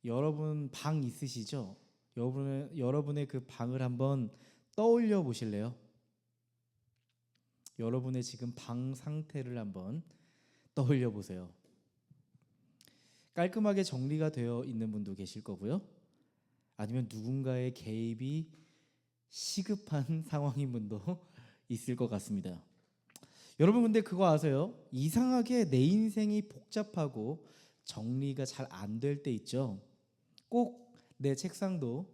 여러분 방 있으시죠? 여러분의 그 방을 한번 떠올려 보실래요? 여러분의 지금 방 상태를 한번 떠올려 보세요. 깔끔하게 정리가 되어 있는 분도 계실 거고요. 아니면 누군가의 개입이 시급한 상황인 분도 있을 것 같습니다. 여러분 근데 그거 아세요? 이상하게 내 인생이 복잡하고 정리가 잘 안 될 때 있죠. 꼭 내 책상도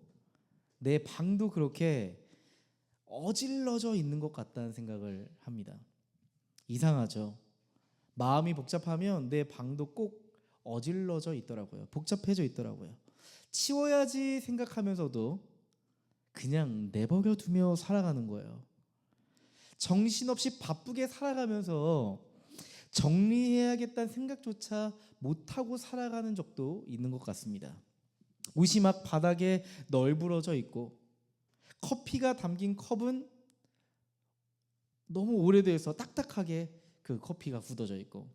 내 방도 그렇게 어질러져 있는 것 같다는 생각을 합니다. 이상하죠. 마음이 복잡하면 내 방도 꼭 어질러져 있더라고요. 복잡해져 있더라고요. 치워야지 생각하면서도 그냥 내버려 두며 살아가는 거예요. 정신없이 바쁘게 살아가면서 정리해야겠다는 생각조차 못하고 살아가는 적도 있는 것 같습니다. 옷이 막 바닥에 널브러져 있고 커피가 담긴 컵은 너무 오래돼서 딱딱하게 그 커피가 굳어져 있고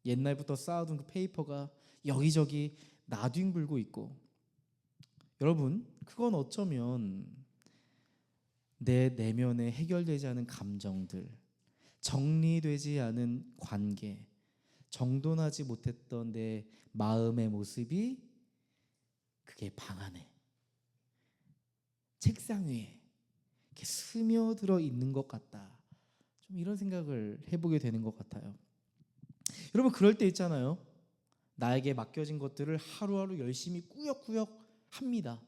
옛날부터 쌓아둔 그 페이퍼가 여기저기 나뒹굴고 있고 여러분 그건 어쩌면 내 내면에 해결되지 않은 감정들, 정리되지 않은 관계, 정돈하지 못했던 내 마음의 모습이 그게 방 안에 책상 위에 이렇게 스며들어 있는 것 같다. 좀 이런 생각을 해보게 되는 것 같아요. 여러분 그럴 때 있잖아요. 나에게 맡겨진 것들을 하루하루 열심히 꾸역꾸역 합니다.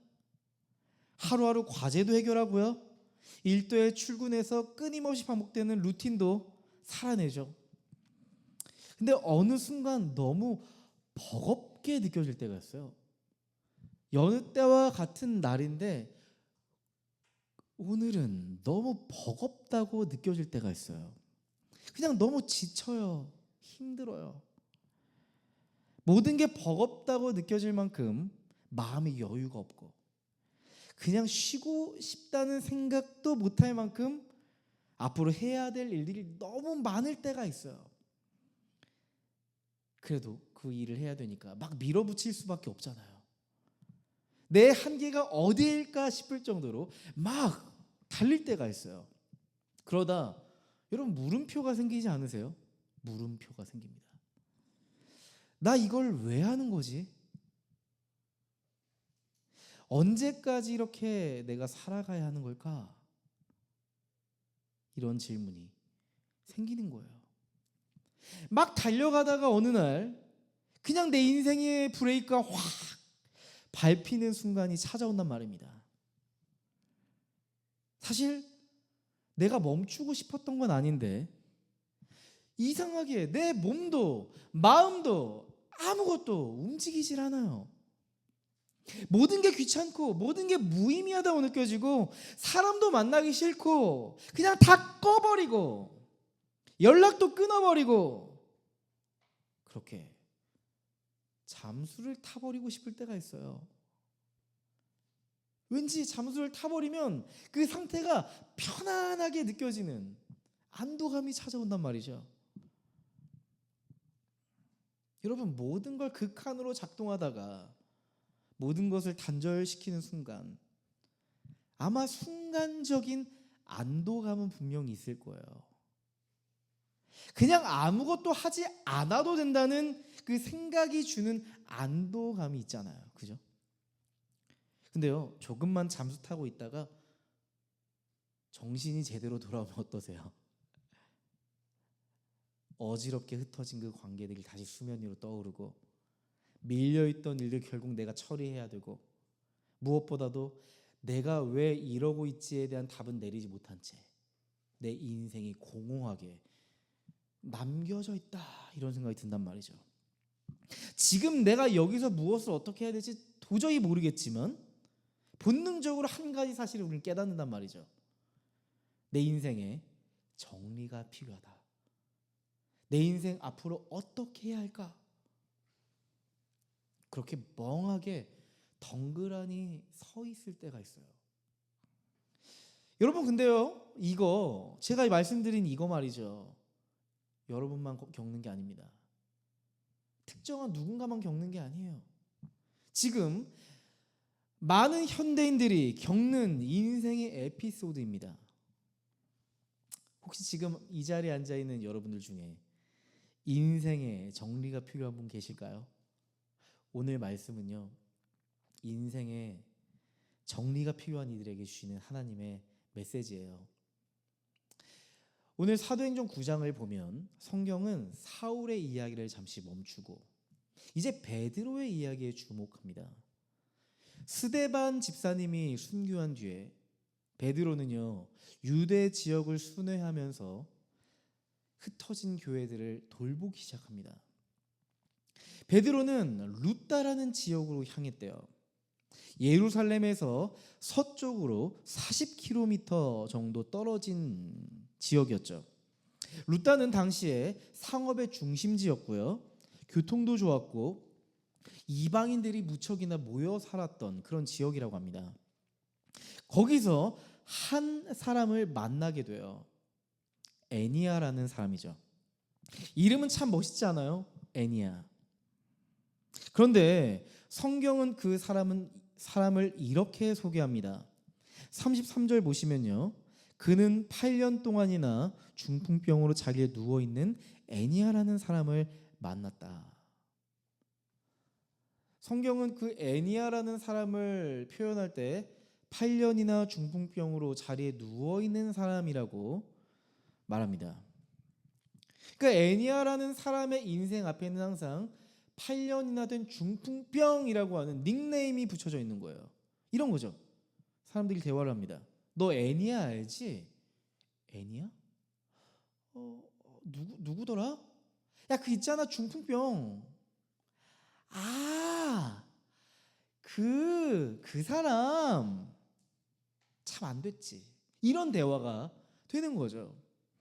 하루하루 과제도 해결하고요. 일도에 출근해서 끊임없이 반복되는 루틴도 살아내죠. 근데 어느 순간 너무 버겁게 느껴질 때가 있어요. 여느 때와 같은 날인데 오늘은 너무 버겁다고 느껴질 때가 있어요. 그냥 너무 지쳐요. 힘들어요. 모든 게 버겁다고 느껴질 만큼 마음에 여유가 없고 그냥 쉬고 싶다는 생각도 못할 만큼 앞으로 해야 될 일들이 너무 많을 때가 있어요. 그래도 그 일을 해야 되니까 막 밀어붙일 수밖에 없잖아요. 내 한계가 어디일까 싶을 정도로 막 달릴 때가 있어요. 그러다 여러분 물음표가 생기지 않으세요? 물음표가 생깁니다. 나 이걸 왜 하는 거지? 언제까지 이렇게 내가 살아가야 하는 걸까? 이런 질문이 생기는 거예요. 막 달려가다가 어느 날 그냥 내 인생의 브레이크가 확 밟히는 순간이 찾아온단 말입니다. 사실 내가 멈추고 싶었던 건 아닌데 이상하게 내 몸도 마음도 아무것도 움직이질 않아요. 모든 게 귀찮고 모든 게 무의미하다고 느껴지고 사람도 만나기 싫고 그냥 다 꺼버리고 연락도 끊어버리고 그렇게 잠수를 타버리고 싶을 때가 있어요. 왠지 잠수를 타버리면 그 상태가 편안하게 느껴지는 안도감이 찾아온단 말이죠. 여러분 모든 걸 극한으로 작동하다가 모든 것을 단절시키는 순간 아마 순간적인 안도감은 분명히 있을 거예요. 그냥 아무것도 하지 않아도 된다는 그 생각이 주는 안도감이 있잖아요. 그죠? 근데요, 조금만 잠수 타고 있다가 정신이 제대로 돌아오면 어떠세요? 어지럽게 흩어진 그 관계들이 다시 수면 위로 떠오르고 밀려있던 일들 결국 내가 처리해야 되고 무엇보다도 내가 왜 이러고 있지에 대한 답은 내리지 못한 채 내 인생이 공허하게 남겨져 있다 이런 생각이 든단 말이죠. 지금 내가 여기서 무엇을 어떻게 해야 될지 도저히 모르겠지만 본능적으로 한 가지 사실을 우리는 깨닫는단 말이죠. 내 인생에 정리가 필요하다. 내 인생 앞으로 어떻게 해야 할까? 그렇게 멍하게 덩그러니 서 있을 때가 있어요. 여러분 근데요 이거 제가 말씀드린 이거 말이죠. 여러분만 겪는 게 아닙니다. 특정한 누군가만 겪는 게 아니에요. 지금 많은 현대인들이 겪는 인생의 에피소드입니다. 혹시 지금 이 자리에 앉아 있는 여러분들 중에 인생에 정리가 필요한 분 계실까요? 오늘 말씀은요, 인생에 정리가 필요한 이들에게 주시는 하나님의 메시지예요. 오늘 사도행전 9장을 보면 성경은 사울의 이야기를 잠시 멈추고 이제 베드로의 이야기에 주목합니다. 스데반 집사님이 순교한 뒤에 베드로는요, 유대 지역을 순회하면서 흩어진 교회들을 돌보기 시작합니다. 베드로는 루다라는 지역으로 향했대요. 예루살렘에서 서쪽으로 40km 정도 떨어진 지역이었죠. 루다는 당시에 상업의 중심지였고요, 교통도 좋았고 이방인들이 무척이나 모여 살았던 그런 지역이라고 합니다. 거기서 한 사람을 만나게 돼요. 애니야라는 사람이죠. 이름은 참 멋있지 않아요? 애니야. 그런데 성경은 그 사람을 이렇게 소개합니다. 33절 보시면요, 그는 8년 동안이나 중풍병으로 자기에 누워있는 애니야라는 사람을 만났다. 성경은 그 애니야라는 사람을 표현할 때 8년이나 중풍병으로 자리에 누워있는 사람이라고 말합니다. 그러니까 애니야라는 사람의 인생 앞에는 항상 8년이나 된 중풍병이라고 하는 닉네임이 붙여져 있는 거예요. 이런 거죠. 사람들이 대화를 합니다. 너 애니야 알지? 애니야? 누구더라? 야, 그 있잖아, 중풍병. 아, 그 사람 참 안 됐지. 이런 대화가 되는 거죠.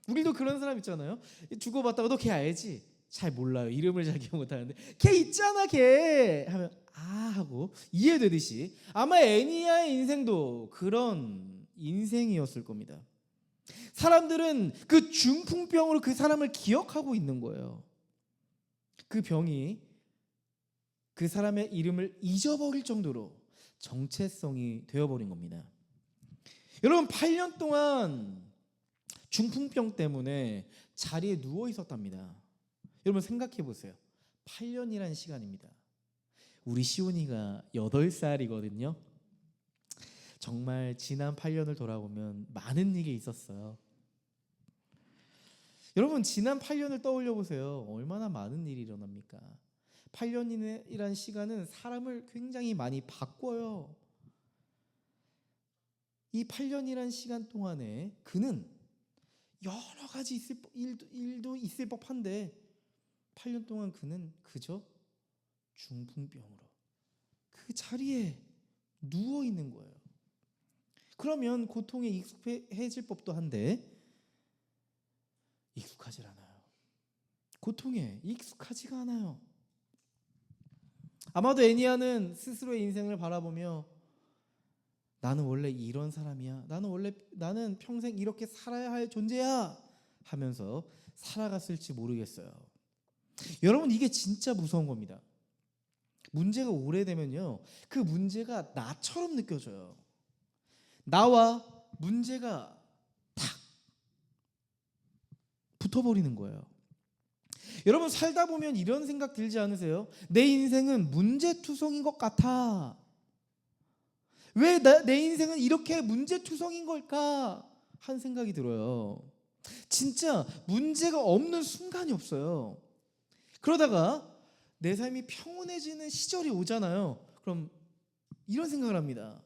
우리도 그런 사람 있잖아요. 주고받다가 너 걔 알지? 잘 몰라요. 이름을 잘 기억 못하는데 걔 있잖아 걔 하면 아 하고 이해되듯이 아마 애니야의 인생도 그런 인생이었을 겁니다. 사람들은 그 중풍병으로 그 사람을 기억하고 있는 거예요. 그 병이 그 사람의 이름을 잊어버릴 정도로 정체성이 되어버린 겁니다. 여러분, 8년 동안 중풍병 때문에 자리에 누워 있었답니다. 여러분 생각해 보세요. 8년이라는 시간입니다. 우리 시온이가 8살이거든요. 정말 지난 8년을 돌아보면 많은 일이 있었어요. 여러분, 지난 8년을 떠올려 보세요. 얼마나 많은 일이 일어납니까? 8년이라는 시간은 사람을 굉장히 많이 바꿔요. 이 8년이라는 시간 동안에 그는 여러 가지 일도 있을 법한데 8년 동안 그는 그저 중풍병으로 그 자리에 누워 있는 거예요. 그러면 고통에 익숙해질 법도 한데 익숙하질 않아요. 고통에 익숙하지가 않아요. 아마도 애니야는 스스로의 인생을 바라보며 나는 원래 이런 사람이야. 나는 평생 이렇게 살아야 할 존재야 하면서 살아갔을지 모르겠어요. 여러분, 이게 진짜 무서운 겁니다. 문제가 오래되면요, 그 문제가 나처럼 느껴져요. 나와 문제가 탁 붙어버리는 거예요. 여러분, 살다 보면 이런 생각 들지 않으세요? 내 인생은 문제투성인 것 같아. 왜 내 인생은 이렇게 문제투성인 걸까? 한 생각이 들어요. 진짜 문제가 없는 순간이 없어요. 그러다가 내 삶이 평온해지는 시절이 오잖아요. 그럼 이런 생각을 합니다.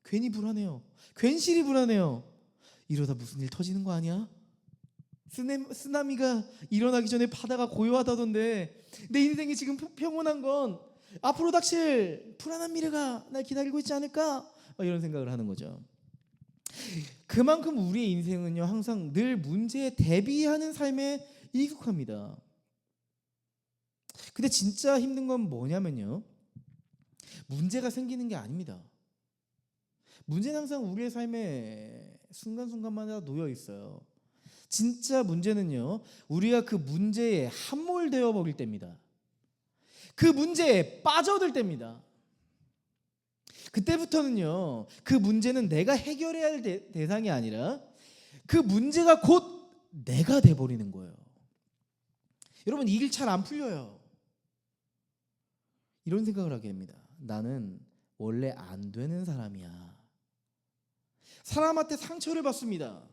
괜히 불안해요. 괜시리 불안해요. 이러다 무슨 일 터지는 거 아니야? 쓰나미가 일어나기 전에 바다가 고요하다던데 내 인생이 지금 평온한 건 앞으로 닥칠 불안한 미래가 날 기다리고 있지 않을까? 이런 생각을 하는 거죠. 그만큼 우리의 인생은요, 항상 늘 문제에 대비하는 삶에 익숙합니다. 근데 진짜 힘든 건 뭐냐면요, 문제가 생기는 게 아닙니다. 문제는 항상 우리의 삶에 순간순간마다 놓여 있어요. 진짜 문제는요, 우리가 그 문제에 함몰되어 버릴 때입니다. 그 문제에 빠져들 때입니다. 그때부터는요, 그 문제는 내가 해결해야 할 대상이 아니라 그 문제가 곧 내가 돼버리는 거예요. 여러분, 이 일 잘 안 풀려요. 이런 생각을 하게 됩니다. 나는 원래 안 되는 사람이야. 사람한테 상처를 받습니다.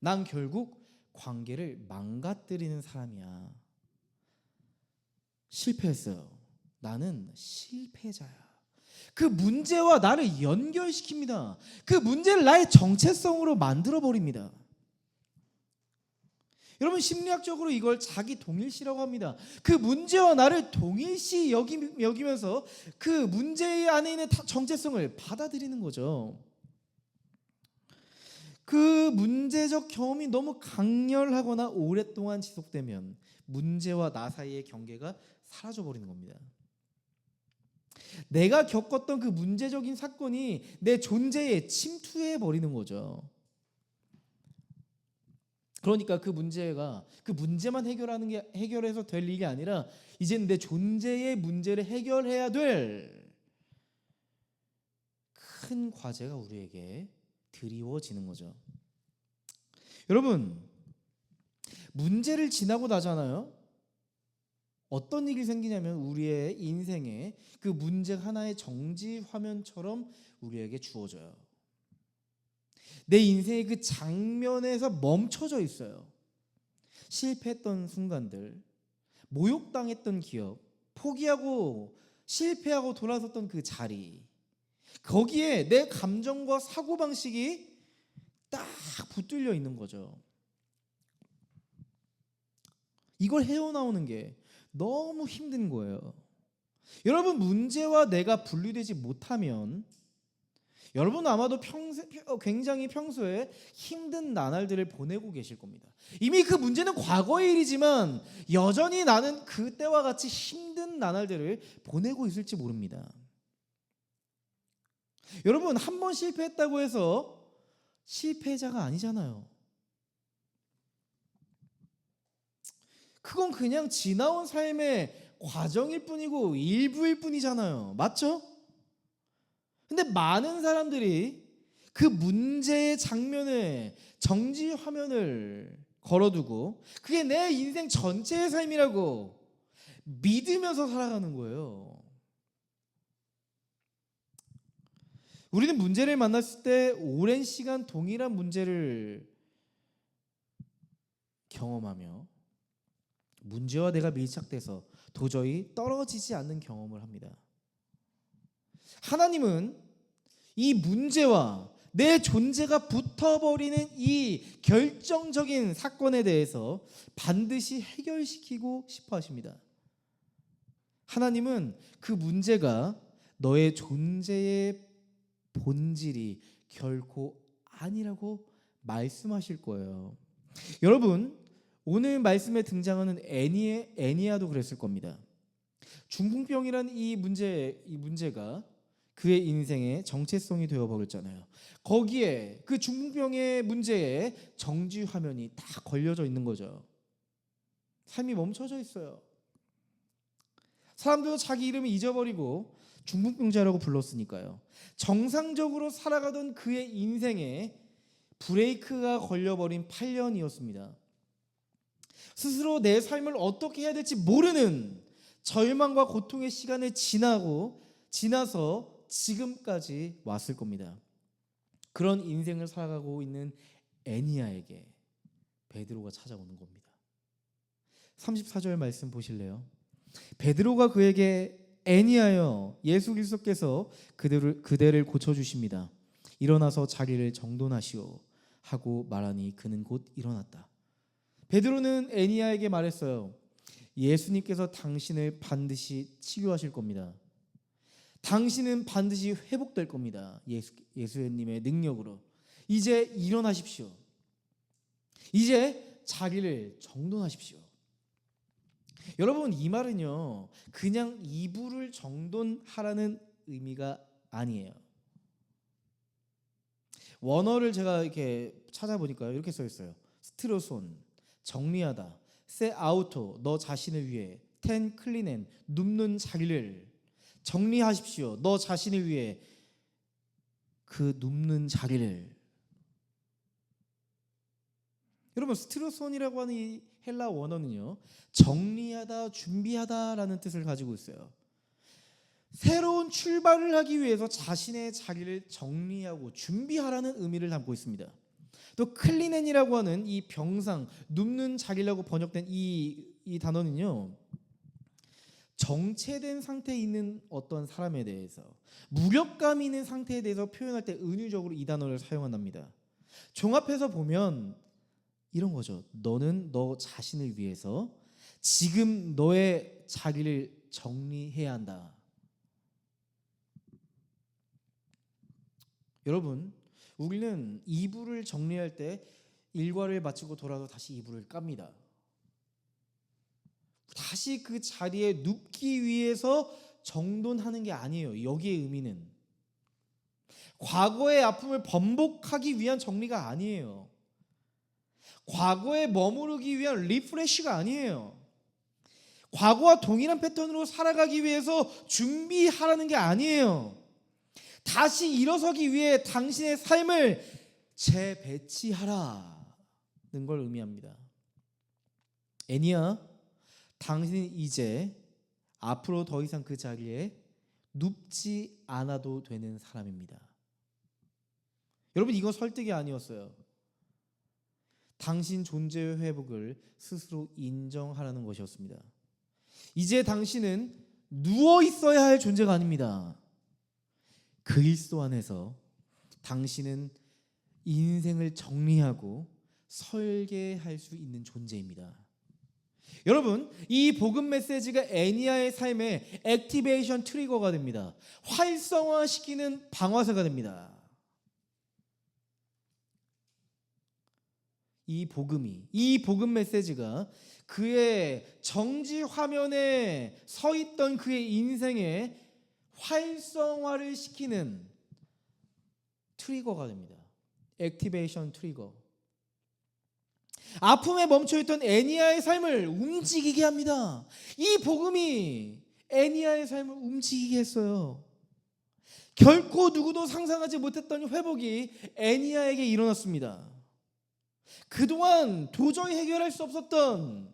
난 결국 관계를 망가뜨리는 사람이야. 실패했어요. 나는 실패자야. 그 문제와 나를 연결시킵니다. 그 문제를 나의 정체성으로 만들어버립니다. 여러분, 심리학적으로 이걸 자기 동일시라고 합니다. 그 문제와 나를 동일시 여기면서 그 문제 안에 있는 정체성을 받아들이는 거죠. 그 문제적 경험이 너무 강렬하거나 오랫동안 지속되면 문제와 나 사이의 경계가 사라져버리는 겁니다. 내가 겪었던 그 문제적인 사건이 내 존재에 침투해버리는 거죠. 그러니까 그 문제만 해결해서 될 일이 아니라 이제는 내 존재의 문제를 해결해야 될 큰 과제가 우리에게 드리워지는 거죠. 여러분, 문제를 지나고 나잖아요. 어떤 일이 생기냐면 우리의 인생에 그 문제 하나의 정지 화면처럼 우리에게 주어져요. 내 인생의 그 장면에서 멈춰져 있어요. 실패했던 순간들, 모욕당했던 기억, 포기하고 실패하고 돌아섰던 그 자리, 거기에 내 감정과 사고방식이 딱 붙들려 있는 거죠. 이걸 헤어나오는 게 너무 힘든 거예요. 여러분, 문제와 내가 분리되지 못하면 여러분 아마도 굉장히 평소에 힘든 나날들을 보내고 계실 겁니다. 이미 그 문제는 과거의 일이지만 여전히 나는 그때와 같이 힘든 나날들을 보내고 있을지 모릅니다. 여러분, 한 번 실패했다고 해서 실패자가 아니잖아요. 그건 그냥 지나온 삶의 과정일 뿐이고 일부일 뿐이잖아요. 맞죠? 근데 많은 사람들이 그 문제의 장면에 정지 화면을 걸어두고 그게 내 인생 전체의 삶이라고 믿으면서 살아가는 거예요. 우리는 문제를 만났을 때 오랜 시간 동일한 문제를 경험하며 문제와 내가 밀착돼서 도저히 떨어지지 않는 경험을 합니다. 하나님은 이 문제와 내 존재가 붙어버리는 이 결정적인 사건에 대해서 반드시 해결시키고 싶어 하십니다. 하나님은 그 문제가 너의 존재의 본질이 결코 아니라고 말씀하실 거예요. 여러분, 오늘 말씀에 등장하는 애니야도 그랬을 겁니다. 중풍병이란 이 문제가 그의 인생의 정체성이 되어버렸잖아요. 거기에 그 중풍병의 문제에 정지 화면이 딱 걸려져 있는 거죠. 삶이 멈춰져 있어요. 사람들도 자기 이름을 잊어버리고 중풍병자라고 불렀으니까요. 정상적으로 살아가던 그의 인생에 브레이크가 걸려버린 8년이었습니다. 스스로 내 삶을 어떻게 해야 될지 모르는 절망과 고통의 시간을 지나서 지금까지 왔을 겁니다. 그런 인생을 살아가고 있는 애니야에게 베드로가 찾아오는 겁니다. 34절 말씀 보실래요? 베드로가 그에게 애니야여, 예수 그리스도께서 그대를 고쳐주십니다. 일어나서 자리를 정돈하시오 하고 말하니 그는 곧 일어났다. 베드로는 애니야에게 말했어요. 예수님께서 당신을 반드시 치료하실 겁니다. 당신은 반드시 회복될 겁니다. 예수님의 능력으로. 이제 일어나십시오. 이제 자리를 정돈하십시오. 여러분, 이 말은요, 그냥 이불을 정돈하라는 의미가 아니에요. 원어를 제가 이렇게 찾아보니까 이렇게 써 있어요. 스트로손, 정리하다. 세 아우토, 너 자신을 위해. 텐 클리넨, 눕는 자리를 정리하십시오. 너 자신을 위해. 그 눕는 자리를. 여러분, 스트로손이라고 하는 이 헬라 원어는요, 정리하다, 준비하다라는 뜻을 가지고 있어요. 새로운 출발을 하기 위해서 자신의 자리를 정리하고 준비하라는 의미를 담고 있습니다. 또 클리넨이라고 하는 이 병상, 눕는 자리라고 번역된 이 단어는요, 정체된 상태에 있는 어떤 사람에 대해서, 무력감이 있는 상태에 대해서 표현할 때 은유적으로 이 단어를 사용한답니다. 종합해서 보면 이런 거죠. 너는 너 자신을 위해서 지금 너의 자리를 정리해야 한다. 여러분, 우리는 이불을 정리할 때 일과를 마치고 돌아서 다시 이불을 깝니다. 다시 그 자리에 눕기 위해서 정돈하는 게 아니에요. 여기의 의미는 과거의 아픔을 번복하기 위한 정리가 아니에요. 과거에 머무르기 위한 리프레시가 아니에요. 과거와 동일한 패턴으로 살아가기 위해서 준비하라는 게 아니에요. 다시 일어서기 위해 당신의 삶을 재배치하라는 걸 의미합니다. 애니야, 당신은 이제 앞으로 더 이상 그 자리에 눕지 않아도 되는 사람입니다. 여러분, 이건 설득이 아니었어요. 당신 존재의 회복을 스스로 인정하라는 것이었습니다. 이제 당신은 누워 있어야 할 존재가 아닙니다. 그리스도 안에서 당신은 인생을 정리하고 설계할 수 있는 존재입니다. 여러분, 이 복음 메시지가 애니야의 삶의 액티베이션 트리거가 됩니다. 활성화시키는 방아쇠가 됩니다. 이 복음 메시지가 그의 정지 화면에 서 있던 그의 인생에 활성화를 시키는 트리거가 됩니다. 액티베이션 트리거. 아픔에 멈춰있던 애니야의 삶을 움직이게 합니다. 이 복음이 애니야의 삶을 움직이게 했어요. 결코 누구도 상상하지 못했던 회복이 애니야에게 일어났습니다. 그동안 도저히 해결할 수 없었던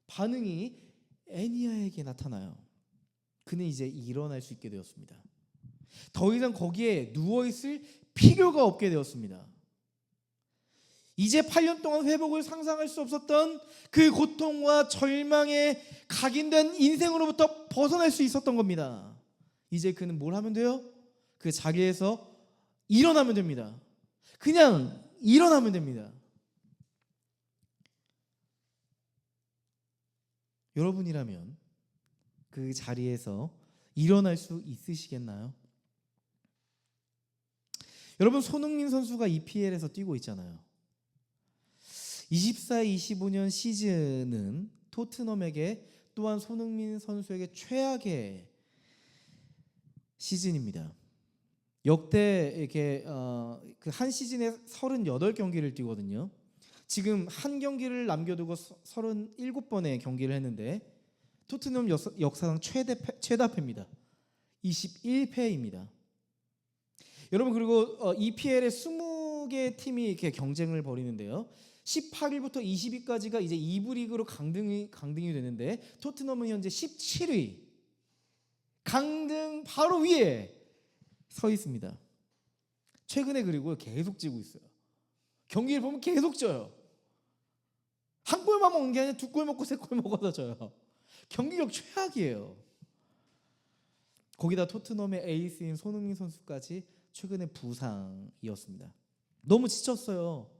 반응이 애니야에게 나타나요. 그는 이제 일어날 수 있게 되었습니다. 더 이상 거기에 누워있을 필요가 없게 되었습니다. 이제 8년 동안 회복을 상상할 수 없었던 그 고통과 절망에 각인된 인생으로부터 벗어날 수 있었던 겁니다. 이제 그는 뭘 하면 돼요? 그 자리에서 일어나면 됩니다. 그냥 일어나면 됩니다. 여러분이라면 그 자리에서 일어날 수 있으시겠나요? 여러분, 손흥민 선수가 EPL에서 뛰고 있잖아요. 24-25년 시즌은 토트넘에게 또한 손흥민 선수에게 최악의 시즌입니다. 역대 이렇게 그 한 시즌에 38경기를 뛰거든요. 지금 한 경기를 남겨두고 37번의 경기를 했는데 토트넘 역사상 최다패입니다. 21패입니다. 여러분, 그리고 EPL에 20개 팀이 이렇게 경쟁을 벌이는데요. 18위부터 20위까지가 이제 2부 리그로 강등이 되는데 토트넘은 현재 17위, 강등 바로 위에 서 있습니다. 최근에 그리고 계속 지고 있어요. 경기를 보면 계속 져요. 한 골만 먹는 게 아니라 2골 먹고 3골 먹어서 져요. 경기력 최악이에요. 거기다 토트넘의 에이스인 손흥민 선수까지 최근에 부상이었습니다. 너무 지쳤어요.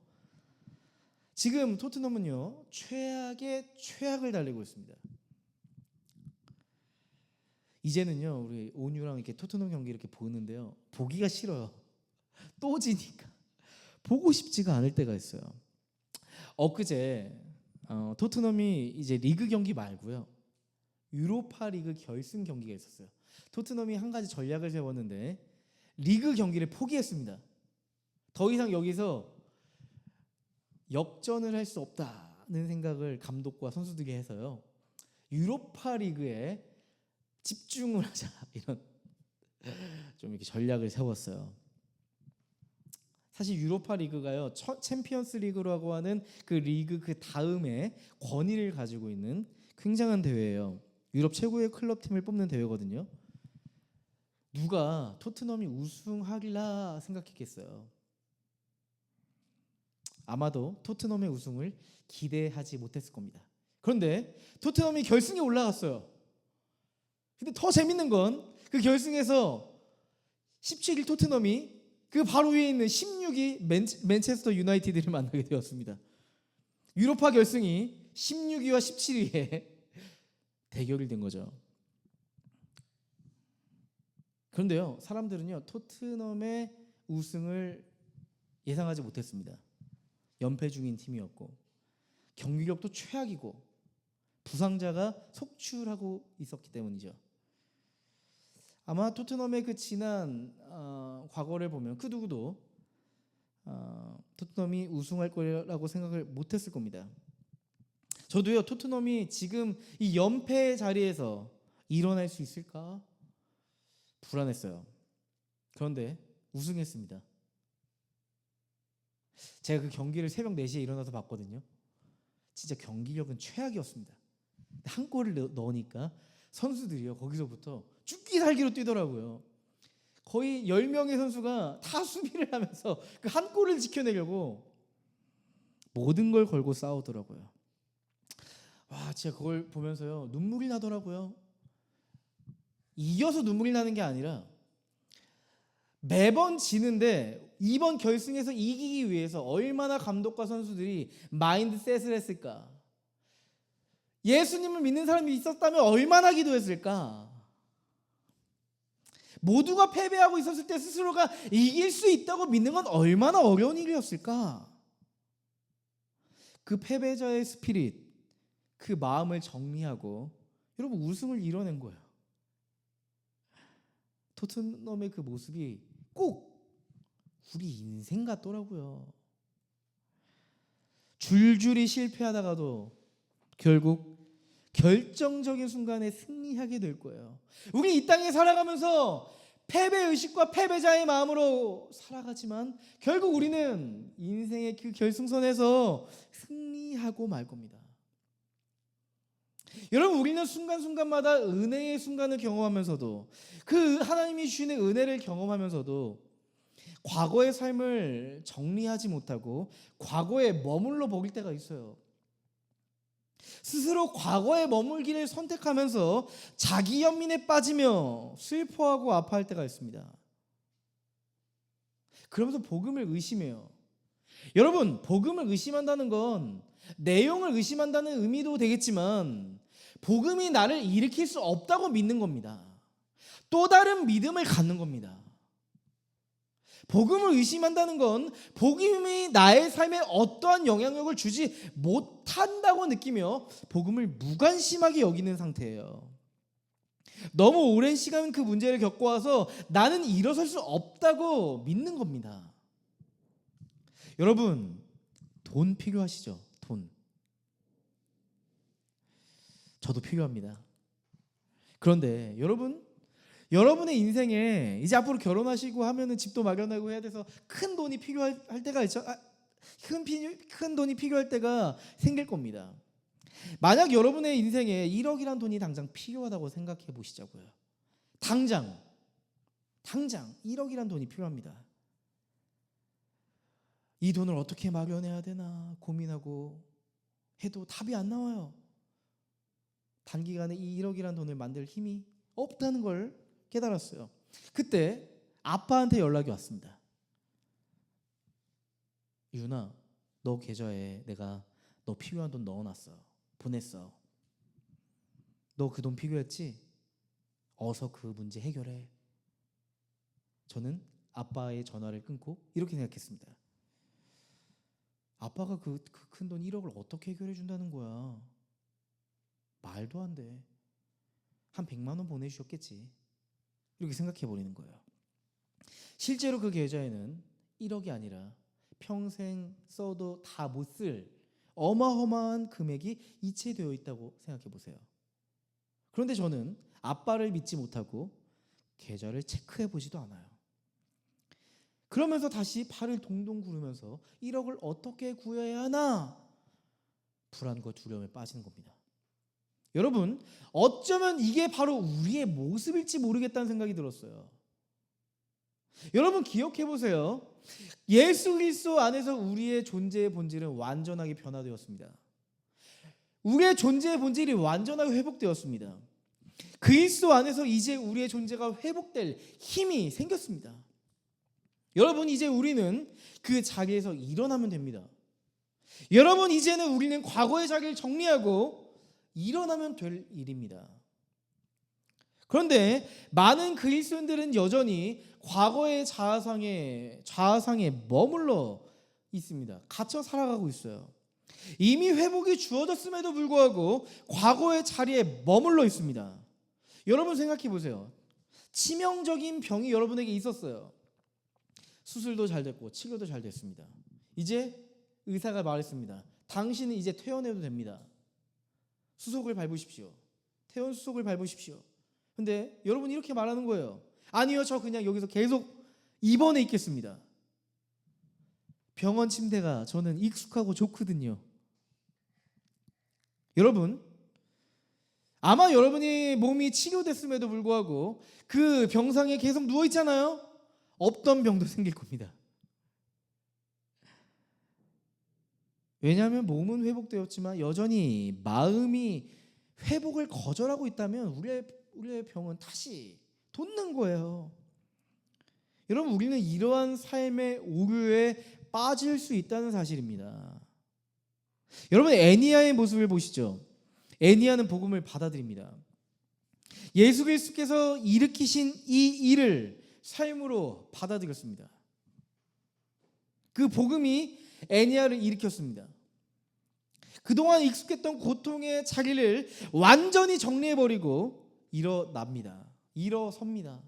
지금 토트넘은요, 최악의 최악을 달리고 있습니다. 이제는요, 우리 온유랑 이렇게 토트넘 경기 이렇게 보는데요, 보기가 싫어요. 또 지니까 보고 싶지가 않을 때가 있어요. 엊그제 토트넘이 이제 리그 경기 말고요, 유로파 리그 결승 경기가 있었어요. 토트넘이 한 가지 전략을 세웠는데 리그 경기를 포기했습니다. 더 이상 여기서 역전을 할 수 없다는 생각을 감독과 선수들이 해서요, 유로파 리그에 집중을 하자, 이런 좀 이렇게 전략을 세웠어요. 사실 유로파 리그가요, 챔피언스 리그라고 하는 그 리그 그 다음에 권위를 가지고 있는 굉장한 대회예요. 유럽 최고의 클럽 팀을 뽑는 대회거든요. 누가 토트넘이 우승하리라 생각했겠어요? 아마도 토트넘의 우승을 기대하지 못했을 겁니다. 그런데 토트넘이 결승에 올라갔어요. 근데 더 재밌는 건 그 결승에서 17위 토트넘이 그 바로 위에 있는 16위 맨체스터 유나이티드를 만나게 되었습니다. 유로파 결승이 16위와 17위의 대결이 된 거죠. 그런데요, 사람들은요 토트넘의 우승을 예상하지 못했습니다. 연패 중인 팀이었고 경기력도 최악이고 부상자가 속출하고 있었기 때문이죠. 아마 토트넘의 그 지난 과거를 보면 그 누구도 토트넘이 우승할 거라고 생각을 못했을 겁니다. 저도요 토트넘이 지금 이 연패 자리에서 일어날 수 있을까 불안했어요. 그런데 우승했습니다. 제가 그 경기를 새벽 4시에 일어나서 봤거든요. 진짜 경기력은 최악이었습니다. 한 골을 넣으니까 선수들이요 거기서부터 죽기 살기로 뛰더라고요. 거의 10명의 선수가 다 수비를 하면서 그 한 골을 지켜내려고 모든 걸 걸고 싸우더라고요. 와, 진짜 그걸 보면서요 눈물이 나더라고요. 이겨서 눈물이 나는 게 아니라 매번 지는데 이번 결승에서 이기기 위해서 얼마나 감독과 선수들이 마인드셋을 했을까. 예수님을 믿는 사람이 있었다면 얼마나 기도했을까. 모두가 패배하고 있었을 때 스스로가 이길 수 있다고 믿는 건 얼마나 어려운 일이었을까. 그 패배자의 스피릿, 그 마음을 정리하고 여러분 우승을 이뤄낸 거예요. 토트넘의 그 모습이 꼭 우리 인생 같더라고요. 줄줄이 실패하다가도 결국 결정적인 순간에 승리하게 될 거예요. 우리 이 땅에 살아가면서 패배의식과 패배자의 마음으로 살아가지만 결국 우리는 인생의 그 결승선에서 승리하고 말 겁니다. 여러분 우리는 순간순간마다 은혜의 순간을 경험하면서도 그 하나님이 주시는 은혜를 경험하면서도 과거의 삶을 정리하지 못하고 과거에 머물러 버릴 때가 있어요. 스스로 과거에 머물기를 선택하면서 자기 연민에 빠지며 슬퍼하고 아파할 때가 있습니다. 그러면서 복음을 의심해요. 여러분 복음을 의심한다는 건 내용을 의심한다는 의미도 되겠지만 복음이 나를 일으킬 수 없다고 믿는 겁니다. 또 다른 믿음을 갖는 겁니다. 복음을 의심한다는 건 복음이 나의 삶에 어떠한 영향력을 주지 못한다고 느끼며 복음을 무관심하게 여기는 상태예요. 너무 오랜 시간 그 문제를 겪어와서 나는 일어설 수 없다고 믿는 겁니다. 여러분 돈 필요하시죠? 돈. 저도 필요합니다. 그런데 여러분의 인생에 이제 앞으로 결혼하시고 하면은 집도 마련하고 해야 돼서 큰 돈이 필요할 때가 있죠. 큰 돈이 필요할 때가 생길 겁니다. 만약 여러분의 인생에 1억이란 돈이 당장 필요하다고 생각해 보시자고요. 당장 1억이란 돈이 필요합니다. 이 돈을 어떻게 마련해야 되나 고민하고 해도 답이 안 나와요. 단기간에 이 1억이란 돈을 만들 힘이 없다는 걸 깨달았어요. 그때 아빠한테 연락이 왔습니다. 유나, 너 계좌에 내가 너 필요한 돈 넣어놨어. 보냈어. 너 그 돈 필요했지? 어서 그 문제 해결해. 저는 아빠의 전화를 끊고 이렇게 생각했습니다. 아빠가 그 큰 돈 1억을 어떻게 해결해 준다는 거야? 말도 안 돼. 한 100만 원 보내주셨겠지. 이렇게 생각해 버리는 거예요. 실제로 그 계좌에는 1억이 아니라 평생 써도 다 못 쓸 어마어마한 금액이 이체되어 있다고 생각해 보세요. 그런데 저는 아빠를 믿지 못하고 계좌를 체크해 보지도 않아요. 그러면서 다시 팔을 동동 구르면서 1억을 어떻게 구해야 하나? 불안과 두려움에 빠지는 겁니다. 여러분, 어쩌면 이게 바로 우리의 모습일지 모르겠다는 생각이 들었어요. 여러분 기억해 보세요. 예수 그리스도 안에서 우리의 존재의 본질은 완전하게 변화되었습니다. 우리의 존재의 본질이 완전하게 회복되었습니다. 그리스도 안에서 이제 우리의 존재가 회복될 힘이 생겼습니다. 여러분, 이제 우리는 그 자리에서 일어나면 됩니다. 여러분, 이제는 우리는 과거의 자리를 정리하고 일어나면 될 일입니다. 그런데 많은 그리스도인들은 여전히 과거의 자아상에 머물러 있습니다. 갇혀 살아가고 있어요. 이미 회복이 주어졌음에도 불구하고 과거의 자리에 머물러 있습니다. 여러분 생각해 보세요. 치명적인 병이 여러분에게 있었어요. 수술도 잘 됐고 치료도 잘 됐습니다. 이제 의사가 말했습니다. 당신은 이제 퇴원해도 됩니다. 수속을 밟으십시오. 퇴원 수속을 밟으십시오. 근데 여러분 이렇게 말하는 거예요. 아니요, 저 그냥 여기서 계속 입원해 있겠습니다. 병원 침대가 저는 익숙하고 좋거든요. 여러분, 아마 여러분이 몸이 치료됐음에도 불구하고 그 병상에 계속 누워 있잖아요. 없던 병도 생길 겁니다. 왜냐하면 몸은 회복되었지만 여전히 마음이 회복을 거절하고 있다면 우리의 병은 다시 돋는 거예요. 여러분, 우리는 이러한 삶의 오류에 빠질 수 있다는 사실입니다. 여러분, 애니야의 모습을 보시죠. 애니야는 복음을 받아들입니다. 예수 그리스도께서 일으키신 이 일을 삶으로 받아들였습니다. 그 복음이 애니야를 일으켰습니다. 그동안 익숙했던 고통의 자리를 완전히 정리해버리고 일어섭니다.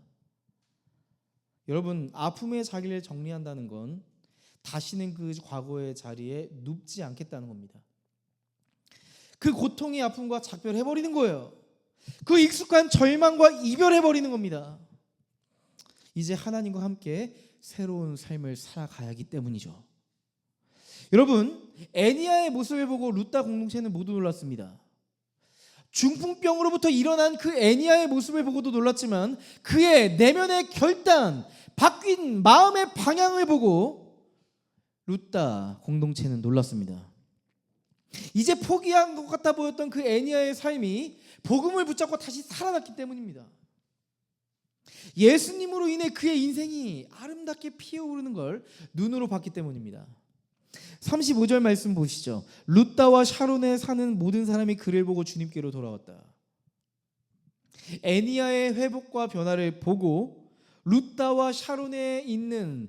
여러분, 아픔의 자리를 정리한다는 건 다시는 그 과거의 자리에 눕지 않겠다는 겁니다. 그 고통의 아픔과 작별해버리는 거예요. 그 익숙한 절망과 이별해버리는 겁니다. 이제 하나님과 함께 새로운 삶을 살아가야 하기 때문이죠. 여러분, 애니야의 모습을 보고 루다 공동체는 모두 놀랐습니다. 중풍병으로부터 일어난 그 애니야의 모습을 보고도 놀랐지만 그의 내면의 결단, 바뀐 마음의 방향을 보고 루다 공동체는 놀랐습니다. 이제 포기한 것 같아 보였던 그 애니야의 삶이 복음을 붙잡고 다시 살아났기 때문입니다. 예수님으로 인해 그의 인생이 아름답게 피어오르는 걸 눈으로 봤기 때문입니다. 35절 말씀 보시죠. 룻다와 샤론에 사는 모든 사람이 그를 보고 주님께로 돌아왔다. 애니야의 회복과 변화를 보고 룻다와 샤론에 있는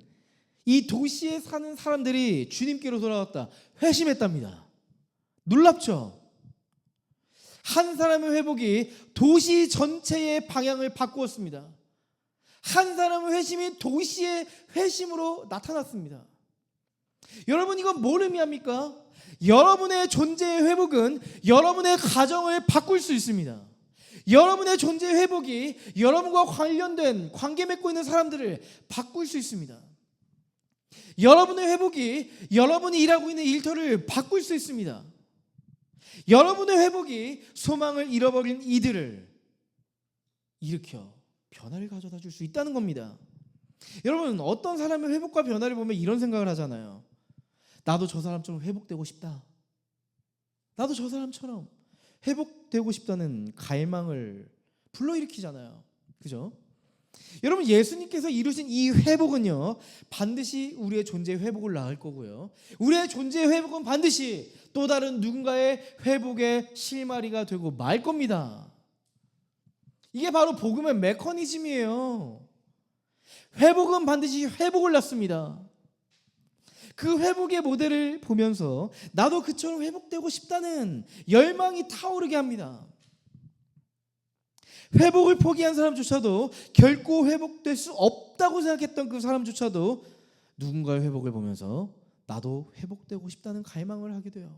이 도시에 사는 사람들이 주님께로 돌아왔다. 회심했답니다. 놀랍죠? 한 사람의 회복이 도시 전체의 방향을 바꾸었습니다. 한 사람의 회심이 도시의 회심으로 나타났습니다. 여러분, 이건 뭘 의미합니까? 여러분의 존재의 회복은 여러분의 가정을 바꿀 수 있습니다. 여러분의 존재의 회복이 여러분과 관련된 관계 맺고 있는 사람들을 바꿀 수 있습니다. 여러분의 회복이 여러분이 일하고 있는 일터를 바꿀 수 있습니다. 여러분의 회복이 소망을 잃어버린 이들을 일으켜 변화를 가져다 줄 수 있다는 겁니다. 여러분, 어떤 사람의 회복과 변화를 보면 이런 생각을 하잖아요. 나도 저 사람처럼 회복되고 싶다. 나도 저 사람처럼 회복되고 싶다는 갈망을 불러일으키잖아요. 그죠? 여러분, 예수님께서 이루신 이 회복은요, 반드시 우리의 존재의 회복을 낳을 거고요, 우리의 존재의 회복은 반드시 또 다른 누군가의 회복의 실마리가 되고 말 겁니다. 이게 바로 복음의 메커니즘이에요. 회복은 반드시 회복을 낳습니다. 그 회복의 모델을 보면서 나도 그처럼 회복되고 싶다는 열망이 타오르게 합니다. 회복을 포기한 사람조차도, 결코 회복될 수 없다고 생각했던 그 사람조차도 누군가의 회복을 보면서 나도 회복되고 싶다는 갈망을 하게 돼요.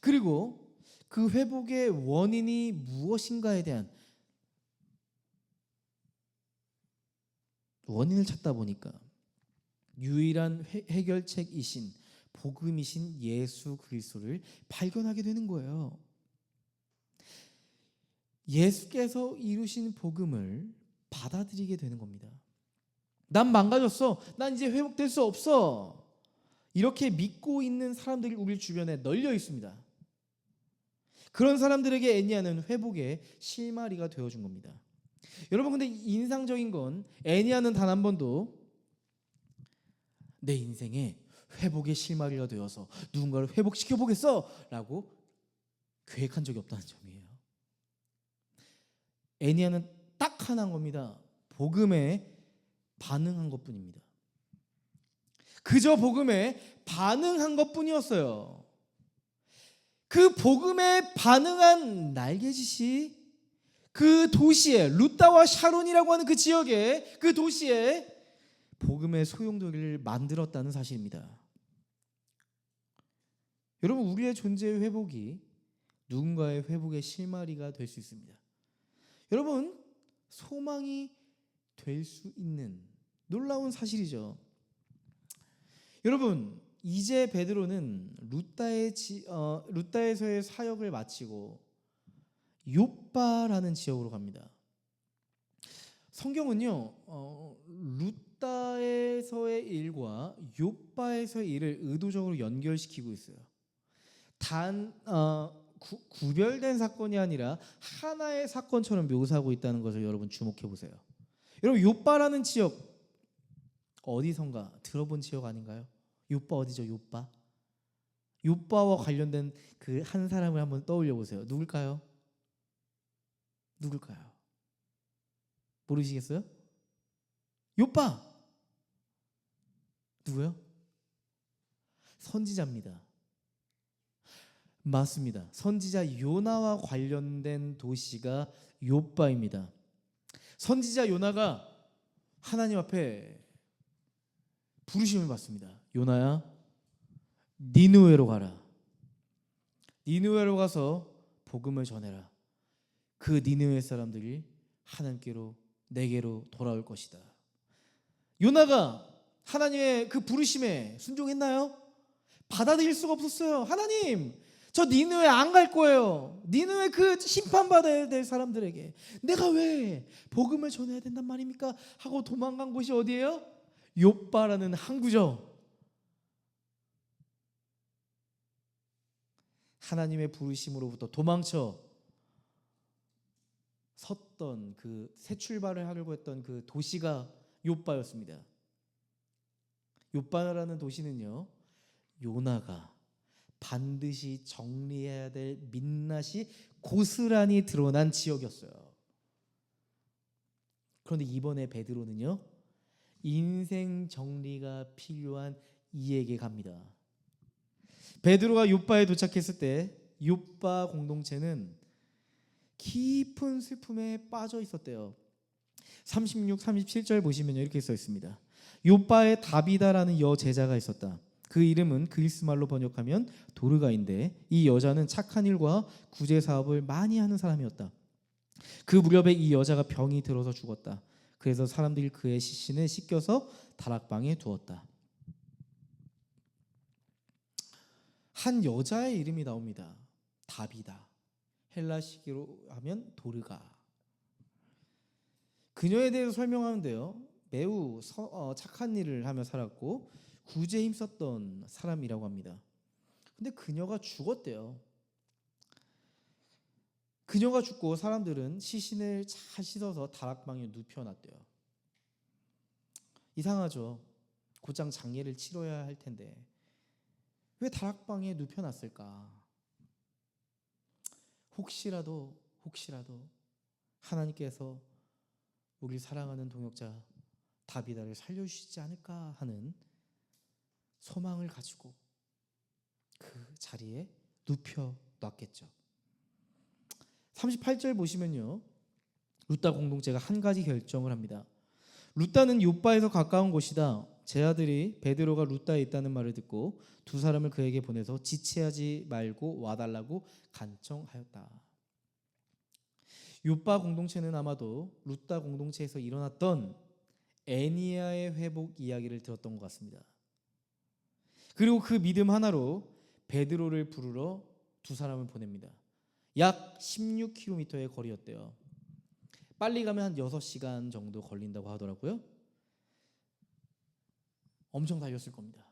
그리고 그 회복의 원인이 무엇인가에 대한 원인을 찾다 보니까 유일한 해결책이신 복음이신 예수 그리스도를 발견하게 되는 거예요. 예수께서 이루신 복음을 받아들이게 되는 겁니다. 난 망가졌어. 난 이제 회복될 수 없어. 이렇게 믿고 있는 사람들이 우리 주변에 널려 있습니다. 그런 사람들에게 애니야는 회복의 실마리가 되어준 겁니다. 여러분, 근데 인상적인 건 애니야는 단 한 번도 내 인생에 회복의 실마리가 되어서 누군가를 회복시켜 보겠어 라고 계획한 적이 없다는 점이에요. 애니야는 딱 하나인 겁니다. 복음에 반응한 것뿐입니다. 그저 복음에 반응한 것뿐이었어요. 그 복음에 반응한 날개짓이 그 도시에, 루따와 샤론이라고 하는 그 지역에, 그 도시에 복음의 소용돌이를 만들었다는 사실입니다. 여러분, 우리의 존재의 회복이 누군가의 회복의 실마리가 될 수 있습니다. 여러분, 소망이 될 수 있는 놀라운 사실이죠. 여러분, 이제 베드로는 루따에서의 사역을 마치고 욥바라는 지역으로 갑니다. 성경은요, 루따에서의 일과 욥바에서의 일을 의도적으로 연결시키고 있어요. 구별된 사건이 아니라 하나의 사건처럼 묘사하고 있다는 것을 여러분 주목해 보세요. 여러분, 욥바라는 지역 어디선가 들어본 지역 아닌가요? 욥바 어디죠? 욥바와 관련된 그 한 사람을 한번 떠올려 보세요. 누굴까요? 모르시겠어요? 욥바 누구요? 선지자입니다. 맞습니다. 선지자 요나와 관련된 도시가 욥바입니다. 선지자 요나가 하나님 앞에 부르심을 받습니다. 요나야, 니느웨로 가라. 니느웨로 가서 복음을 전해라. 그 니느웨 사람들이 하나님께로, 내게로 돌아올 것이다. 요나가 하나님의 그 부르심에 순종했나요? 받아들일 수가 없었어요. 하나님, 저 니느웨 안 갈 거예요. 니느웨 그 심판받아야 될 사람들에게 내가 왜 복음을 전해야 된단 말입니까? 하고 도망간 곳이 어디예요? 욥바라는 항구죠. 하나님의 부르심으로부터 도망쳐 섰던 그 새 출발을 하려고 했던 그 도시가 욥바였습니다. 욥바라는 도시는요, 요나가 반드시 정리해야 될 민낯이 고스란히 드러난 지역이었어요. 그런데 이번에 베드로는요, 인생 정리가 필요한 이에게 갑니다. 베드로가 욥바에 도착했을 때 욥바 공동체는 깊은 슬픔에 빠져 있었대요. 36, 37절 보시면 이렇게 써 있습니다. 욥바에 다비다라는 여제자가 있었다. 그 이름은 그리스 말로 번역하면 도르가인데, 이 여자는 착한 일과 구제 사업을 많이 하는 사람이었다. 그 무렵에 이 여자가 병이 들어서 죽었다. 그래서 사람들이 그의 시신을 씻겨서 다락방에 두었다. 한 여자의 이름이 나옵니다. 다비다. 헬라식으로 하면 도르가. 그녀에 대해서 설명하는데요, 매우 착한 일을 하며 살았고 구제에 힘썼던 사람이라고 합니다. 근데 그녀가 죽었대요. 그녀가 죽고 사람들은 시신을 잘 씻어서 다락방에 눕혀놨대요. 이상하죠. 곧장 장례를 치러야 할 텐데 왜 다락방에 눕혀놨을까? 혹시라도 하나님께서 우리 사랑하는 동역자 다비다를 살려주시지 않을까 하는 소망을 가지고 그 자리에 눕혀놨겠죠. 38절 보시면요, 루따 공동체가 한 가지 결정을 합니다. 루따는 욥바에서 가까운 곳이다. 제 아들이 베드로가 루따에 있다는 말을 듣고 두 사람을 그에게 보내서 지체하지 말고 와달라고 간청하였다. 욥바 공동체는 아마도 루따 공동체에서 일어났던 애니야의 회복 이야기를 들었던 것 같습니다. 그리고 그 믿음 하나로 베드로를 부르러 두 사람을 보냅니다. 약 16km의 거리였대요. 빨리 가면 한 6시간 정도 걸린다고 하더라고요. 엄청 달렸을 겁니다.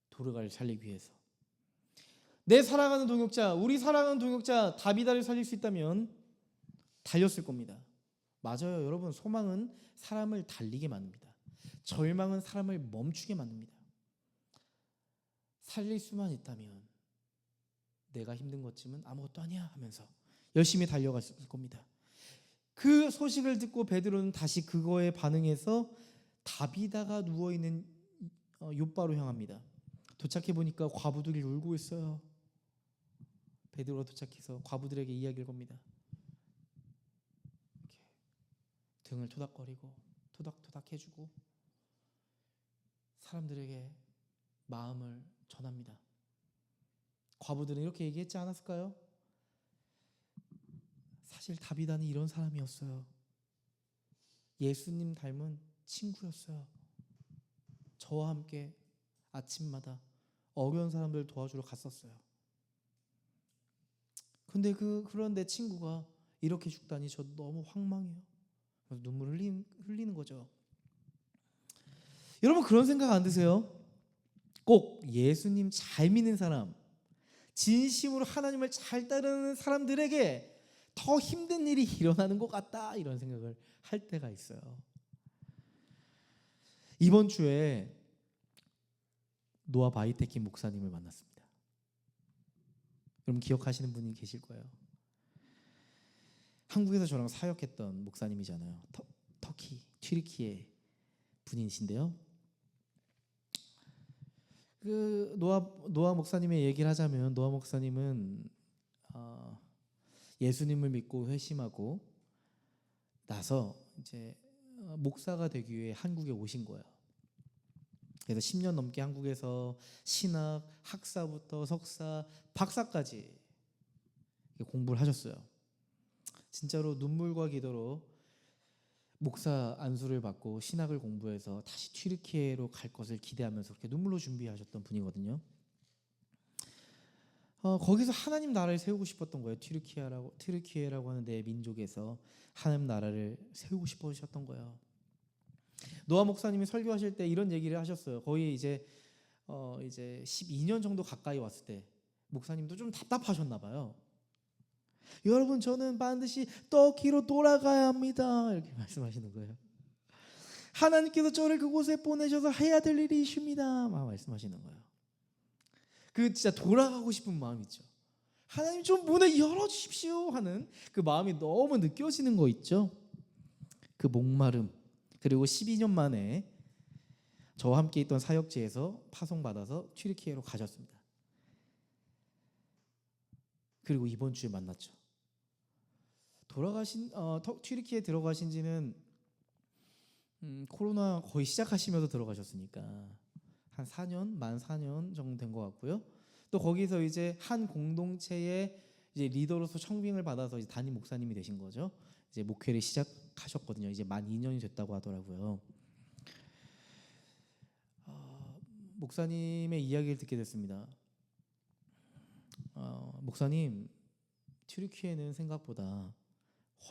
도르가를 살리기 위해서. 내 사랑하는 동역자, 우리 사랑하는 동역자 다비다를 살릴 수 있다면 달렸을 겁니다. 맞아요, 여러분. 소망은 사람을 달리게 만듭니다. 절망은 사람을 멈추게 만듭니다. 살릴 수만 있다면 내가 힘든 것쯤은 아무것도 아니야 하면서 열심히 달려갔을 겁니다. 그 소식을 듣고 베드로는 다시 그거에 반응해서 다비다가 누워있는 욥바로 향합니다. 도착해 보니까 과부들이 울고 있어요. 베드로가 도착해서 과부들에게 이야기를 겁니다. 이렇게 등을 토닥거리고 토닥토닥 해주고 사람들에게 마음을 전합니다. 과부들은 이렇게 얘기했지 않았을까요? 사실 다비다는 이런 사람이었어요. 예수님 닮은 친구였어요. 저와 함께 아침마다 어려운 사람들 도와주러 갔었어요. 근데 그런 내 친구가 이렇게 죽다니 저 너무 황망해요. 그래서 눈물을 흘리는 거죠. 여러분 그런 생각 안 드세요? 꼭 예수님 잘 믿는 사람, 진심으로 하나님을 잘 따르는 사람들에게 더 힘든 일이 일어나는 것 같다 이런 생각을 할 때가 있어요. 이번 주에 노아 바이테키 목사님을 만났습니다. 여러분 기억하시는 분이 계실 거예요. 한국에서 저랑 사역했던 목사님이잖아요. 터키, 튀르키예 분이신데요. 그 노아 목사님의 얘기를 하자면 노아 목사님은 예수님을 믿고 회심하고 나서 이제 목사가 되기 위해 한국에 오신 거예요. 그래서 10년 넘게 한국에서 신학, 학사부터 석사, 박사까지 공부를 하셨어요. 진짜로 눈물과 기도로 목사 안수를 받고 신학을 공부해서 다시 튀르키예로 갈 것을 기대하면서 그렇게 눈물로 준비하셨던 분이거든요. 거기서 하나님 나라를 세우고 싶었던 거예요. 튀르키예라고 하는 내 민족에서 하나님 나라를 세우고 싶으셨던 거예요. 노아 목사님이 설교하실 때 이런 얘기를 하셨어요. 거의 이제 12년 정도 가까이 왔을 때 목사님도 좀 답답하셨나 봐요. 여러분 저는 반드시 터키로 돌아가야 합니다. 이렇게 말씀하시는 거예요. 하나님께서 저를 그곳에 보내셔서 해야 될 일이 있습니다. 막 말씀하시는 거예요. 그 진짜 돌아가고 싶은 마음 있죠. 하나님 좀 문을 열어주십시오 하는 그 마음이 너무 느껴지는 거 있죠. 그 목마름. 그리고 12년 만에 저와 함께 있던 사역지에서 파송받아서 튀르키예로 가셨습니다. 그리고 이번 주에 만났죠. 튀르키예에 들어가신 지는 코로나 거의 시작하시면서 들어가셨으니까 한 4년, 만 4년 정도 된 것 같고요. 또 거기서 이제 한 공동체의 이제 리더로서 청빙을 받아서 이제 담임 목사님이 되신 거죠. 이제 목회를 시작하셨거든요. 이제 만 2년이 됐다고 하더라고요. 목사님의 이야기를 듣게 됐습니다. 목사님, 튀르키예는 생각보다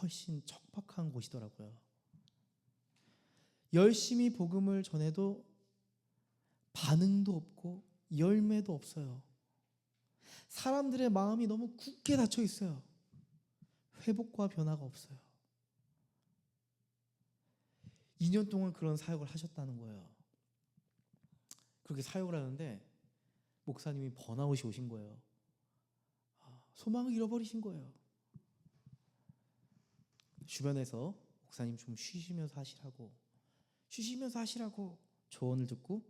훨씬 척박한 곳이더라고요. 열심히 복음을 전해도 반응도 없고 열매도 없어요. 사람들의 마음이 너무 굳게 닫혀 있어요. 회복과 변화가 없어요. 2년 동안 그런 사역을 하셨다는 거예요. 그렇게 사역을 하는데 목사님이 번아웃이 오신 거예요. 소망을 잃어버리신 거예요. 주변에서 목사님 좀 쉬시면서 하시라고 조언을 듣고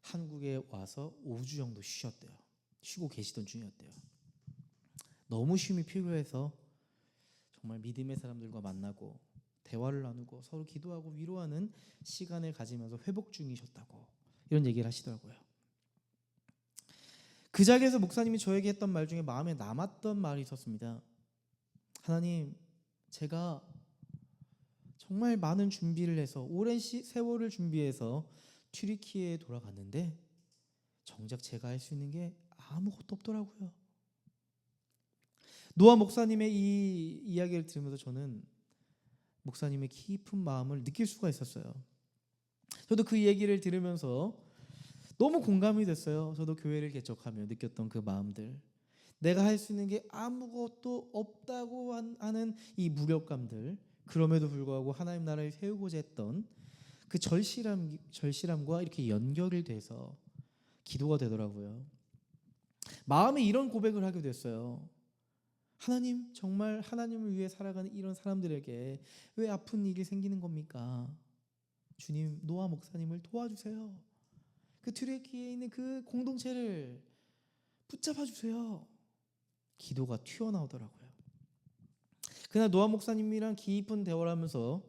한국에 와서 5주 정도 쉬셨대요. 쉬고 계시던 중이었대요. 너무 쉼이 필요해서 정말 믿음의 사람들과 만나고 대화를 나누고 서로 기도하고 위로하는 시간을 가지면서 회복 중이셨다고 이런 얘기를 하시더라고요. 그 자리에서 목사님이 저에게 했던 말 중에 마음에 남았던 말이 있었습니다. 하나님, 제가 정말 많은 준비를 해서 오랜 세월을 준비해서 튀르키예에 돌아갔는데 정작 제가 할 수 있는 게 아무것도 없더라고요. 노아 목사님의 이 이야기를 들으면서 저는 목사님의 깊은 마음을 느낄 수가 있었어요. 저도 그 얘기를 들으면서 너무 공감이 됐어요. 저도 교회를 개척하며 느꼈던 그 마음들, 내가 할 수 있는 게 아무것도 없다고 하는 이 무력감들, 그럼에도 불구하고 하나님 나라를 세우고자 했던 그 절실함과 이렇게 연결이 돼서 기도가 되더라고요. 마음에 이런 고백을 하게 됐어요. 하나님, 정말 하나님을 위해 살아가는 이런 사람들에게 왜 아픈 일이 생기는 겁니까? 주님, 노아 목사님을 도와주세요. 그 튀르키예에 있는 그 공동체를 붙잡아 주세요. 기도가 튀어나오더라고요. 그날 노아 목사님이랑 깊은 대화를 하면서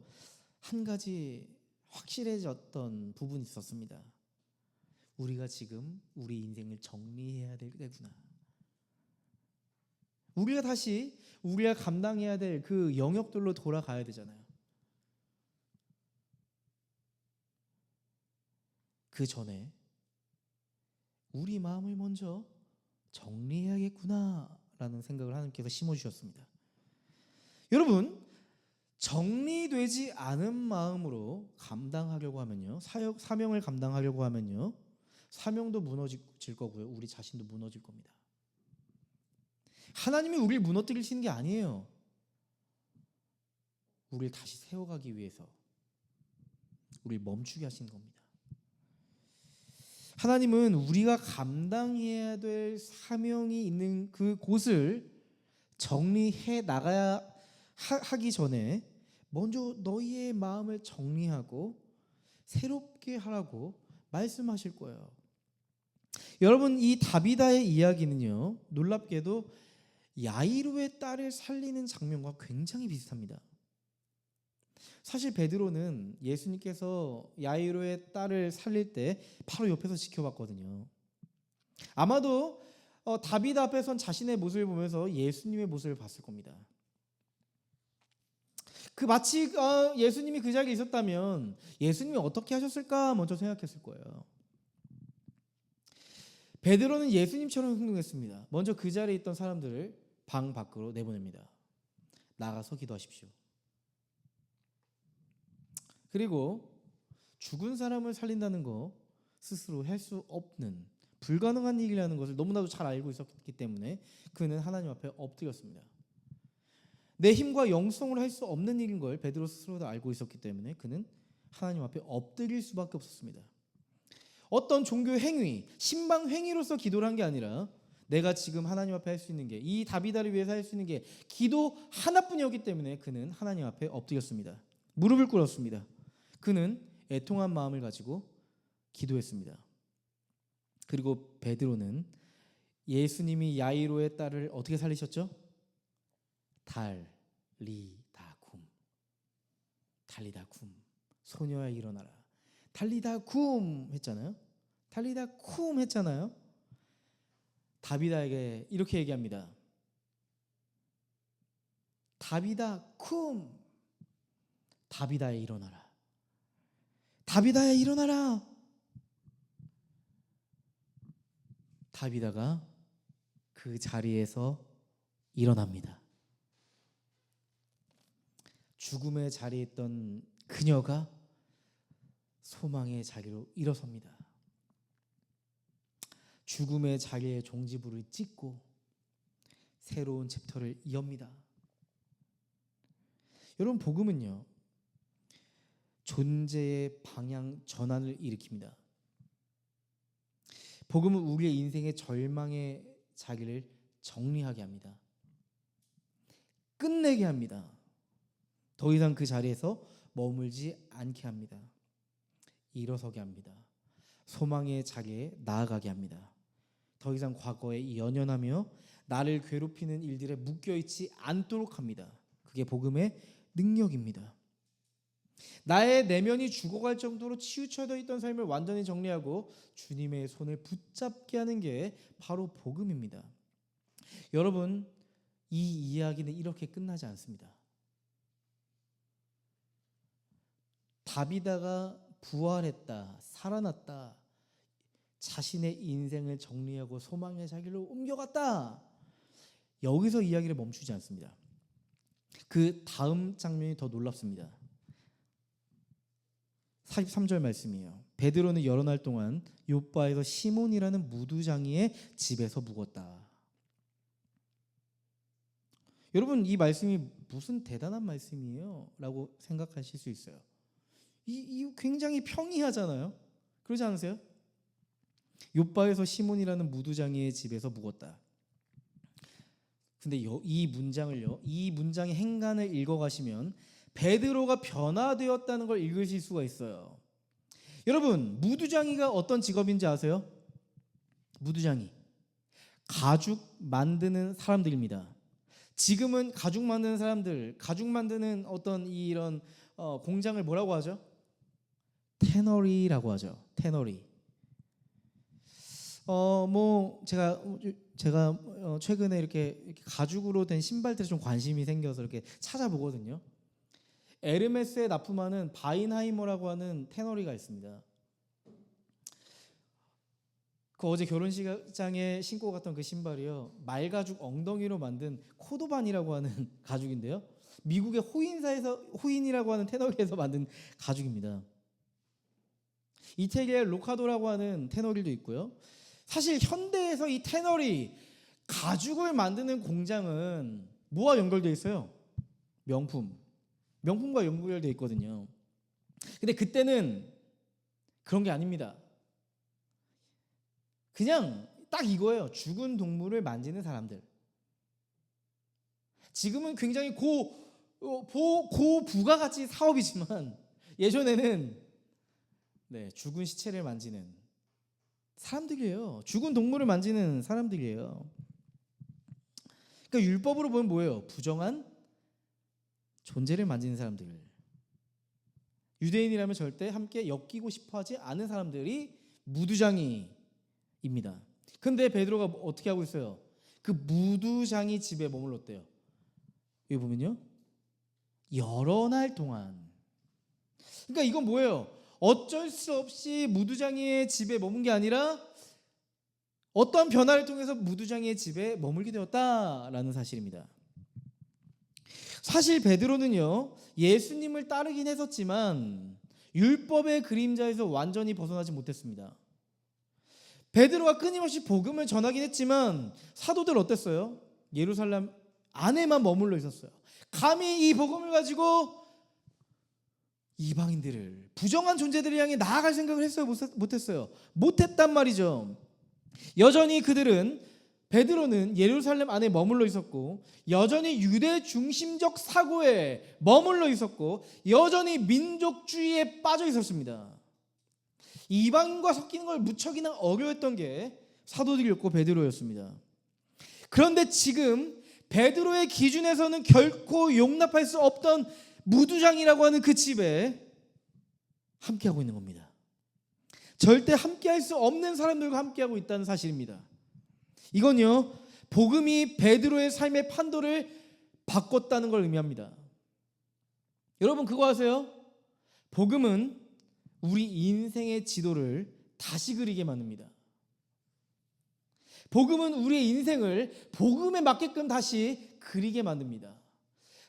한 가지 확실해졌던 부분이 있었습니다. 우리가 지금 우리 인생을 정리해야 될 때구나. 우리가 다시 우리가 감당해야 될 그 영역들로 돌아가야 되잖아요. 그 전에 우리 마음을 먼저 정리해야겠구나라는 생각을 하나님께서 심어주셨습니다. 여러분, 정리되지 않은 마음으로 감당하려고 하면요, 사명을 감당하려고 하면요, 사명도 무너질 거고요, 우리 자신도 무너질 겁니다. 하나님이 우리를 무너뜨리시는 게 아니에요. 우리를 다시 세워가기 위해서 우리를 멈추게 하시는 겁니다. 하나님은 우리가 감당해야 될 사명이 있는 그 곳을 정리해 나가야 하기 전에 먼저 너희의 마음을 정리하고 새롭게 하라고 말씀하실 거예요. 여러분, 이 다비다의 이야기는요, 놀랍게도 야이로의 딸을 살리는 장면과 굉장히 비슷합니다. 사실 베드로는 예수님께서 야이로의 딸을 살릴 때 바로 옆에서 지켜봤거든요. 아마도 다비다 앞에선 자신의 모습을 보면서 예수님의 모습을 봤을 겁니다. 마치 예수님이 그 자리에 있었다면 예수님이 어떻게 하셨을까 먼저 생각했을 거예요. 베드로는 예수님처럼 행동했습니다. 먼저 그 자리에 있던 사람들을 방 밖으로 내보냅니다. 나가서 기도하십시오. 그리고 죽은 사람을 살린다는 거 스스로 할 수 없는 불가능한 일이라는 것을 너무나도 잘 알고 있었기 때문에 그는 하나님 앞에 엎드렸습니다. 내 힘과 영성으로 할 수 없는 일인 걸 베드로 스스로도 알고 있었기 때문에 그는 하나님 앞에 엎드릴 수밖에 없었습니다. 어떤 종교 행위, 신방 행위로서 기도를 한 게 아니라 내가 지금 하나님 앞에 할 수 있는 게, 이 다비다를 위해서 할 수 있는 게 기도 하나뿐이었기 때문에 그는 하나님 앞에 엎드렸습니다. 무릎을 꿇었습니다. 그는 애통한 마음을 가지고 기도했습니다. 그리고 베드로는 예수님이 야이로의 딸을 어떻게 살리셨죠? 달리다쿰, 소녀야 일어나라. 달리다쿰 했잖아요. 달리다쿰 했잖아요. 다비다에게 이렇게 얘기합니다. 다비다쿰, 다비다야 일어나라. 다비다야 일어나라. 다비다가 그 자리에서 일어납니다. 죽음의 자리에 있던 그녀가 소망의 자리로 일어섭니다. 죽음의 자리에 종지부를 찍고 새로운 챕터를 이어옵니다. 여러분, 복음은요, 존재의 방향 전환을 일으킵니다. 복음은 우리의 인생의 절망의 자리를 정리하게 합니다. 끝내게 합니다. 더 이상 그 자리에서 머물지 않게 합니다. 일어서게 합니다. 소망의 자리에 나아가게 합니다. 더 이상 과거에 연연하며 나를 괴롭히는 일들에 묶여있지 않도록 합니다. 그게 복음의 능력입니다. 나의 내면이 죽어갈 정도로 치우쳐져 있던 삶을 완전히 정리하고 주님의 손을 붙잡게 하는 게 바로 복음입니다. 여러분, 이 이야기는 이렇게 끝나지 않습니다. 다비다가 부활했다, 살아났다, 자신의 인생을 정리하고 소망의 자기로 옮겨갔다. 여기서 이야기를 멈추지 않습니다. 그 다음 장면이 더 놀랍습니다. 43절 말씀이에요. 베드로는 여러 날 동안 요바에서 시몬이라는 무두장이의 집에서 묵었다. 여러분, 이 말씀이 무슨 대단한 말씀이에요? 라고 생각하실 수 있어요. 이 굉장히 평이하잖아요. 그러지 않으세요? 요바에서 시몬이라는 무두장이의 집에서 묵었다. 근데 이 문장의 행간을 읽어가시면 베드로가 변화되었다는 걸 읽으실 수가 있어요. 여러분, 무두장이가 어떤 직업인지 아세요? 무두장이 가죽 만드는 사람들입니다. 지금은 가죽 만드는 사람들, 가죽 만드는 어떤 이런 공장을 뭐라고 하죠? 태너리라고 하죠. 태너리. 제가 최근에 이렇게 가죽으로 된 신발들에 좀 관심이 생겨서 이렇게 찾아보거든요. 에르메스에 납품하는 바인하이머라고 하는 테너리가 있습니다. 그 어제 결혼식장에 신고 갔던 그 신발이요, 말가죽 엉덩이로 만든 코도반이라고 하는 가죽인데요, 미국의 호인이라고 하는 테너리에서 만든 가죽입니다. 이태리의 로카도라고 하는 테너리도 있고요. 사실 현대에서 이 테너리 가죽을 만드는 공장은 뭐와 연결되어 있어요? 명품과 연결되어 있거든요. 근데 그때는 그런 게 아닙니다. 그냥 딱 이거예요. 죽은 동물을 만지는 사람들. 지금은 굉장히 고부가가치 사업이지만 예전에는 죽은 시체를 만지는 사람들이에요. 죽은 동물을 만지는 사람들이에요. 그러니까 율법으로 보면 뭐예요? 부정한 존재를 만지는 사람들. 유대인이라면 절대 함께 엮이고 싶어하지 않은 사람들이 무두장이입니다. 근데 베드로가 어떻게 하고 있어요? 그 무두장이 집에 머물렀대요. 여기 보면요, 여러 날 동안. 그러니까 이건 뭐예요? 어쩔 수 없이 무두장이의 집에 머문 게 아니라 어떠한 변화를 통해서 무두장이의 집에 머물게 되었다라는 사실입니다. 사실 베드로는요, 예수님을 따르긴 했었지만 율법의 그림자에서 완전히 벗어나지 못했습니다. 베드로가 끊임없이 복음을 전하긴 했지만 사도들 어땠어요? 예루살렘 안에만 머물러 있었어요. 감히 이 복음을 가지고 이방인들을, 부정한 존재들을 향해 나아갈 생각을 했어요? 못했어요? 못했단 말이죠. 여전히 베드로는 예루살렘 안에 머물러 있었고, 여전히 유대 중심적 사고에 머물러 있었고, 여전히 민족주의에 빠져 있었습니다. 이방인과 섞이는 걸 무척이나 어려웠던 게 사도들이었고 베드로였습니다. 그런데 지금 베드로의 기준에서는 결코 용납할 수 없던 무두장이라고 하는 그 집에 함께하고 있는 겁니다. 절대 함께할 수 없는 사람들과 함께하고 있다는 사실입니다. 이건요, 복음이 베드로의 삶의 판도를 바꿨다는 걸 의미합니다. 여러분, 그거 아세요? 복음은 우리 인생의 지도를 다시 그리게 만듭니다. 복음은 우리의 인생을 복음에 맞게끔 다시 그리게 만듭니다.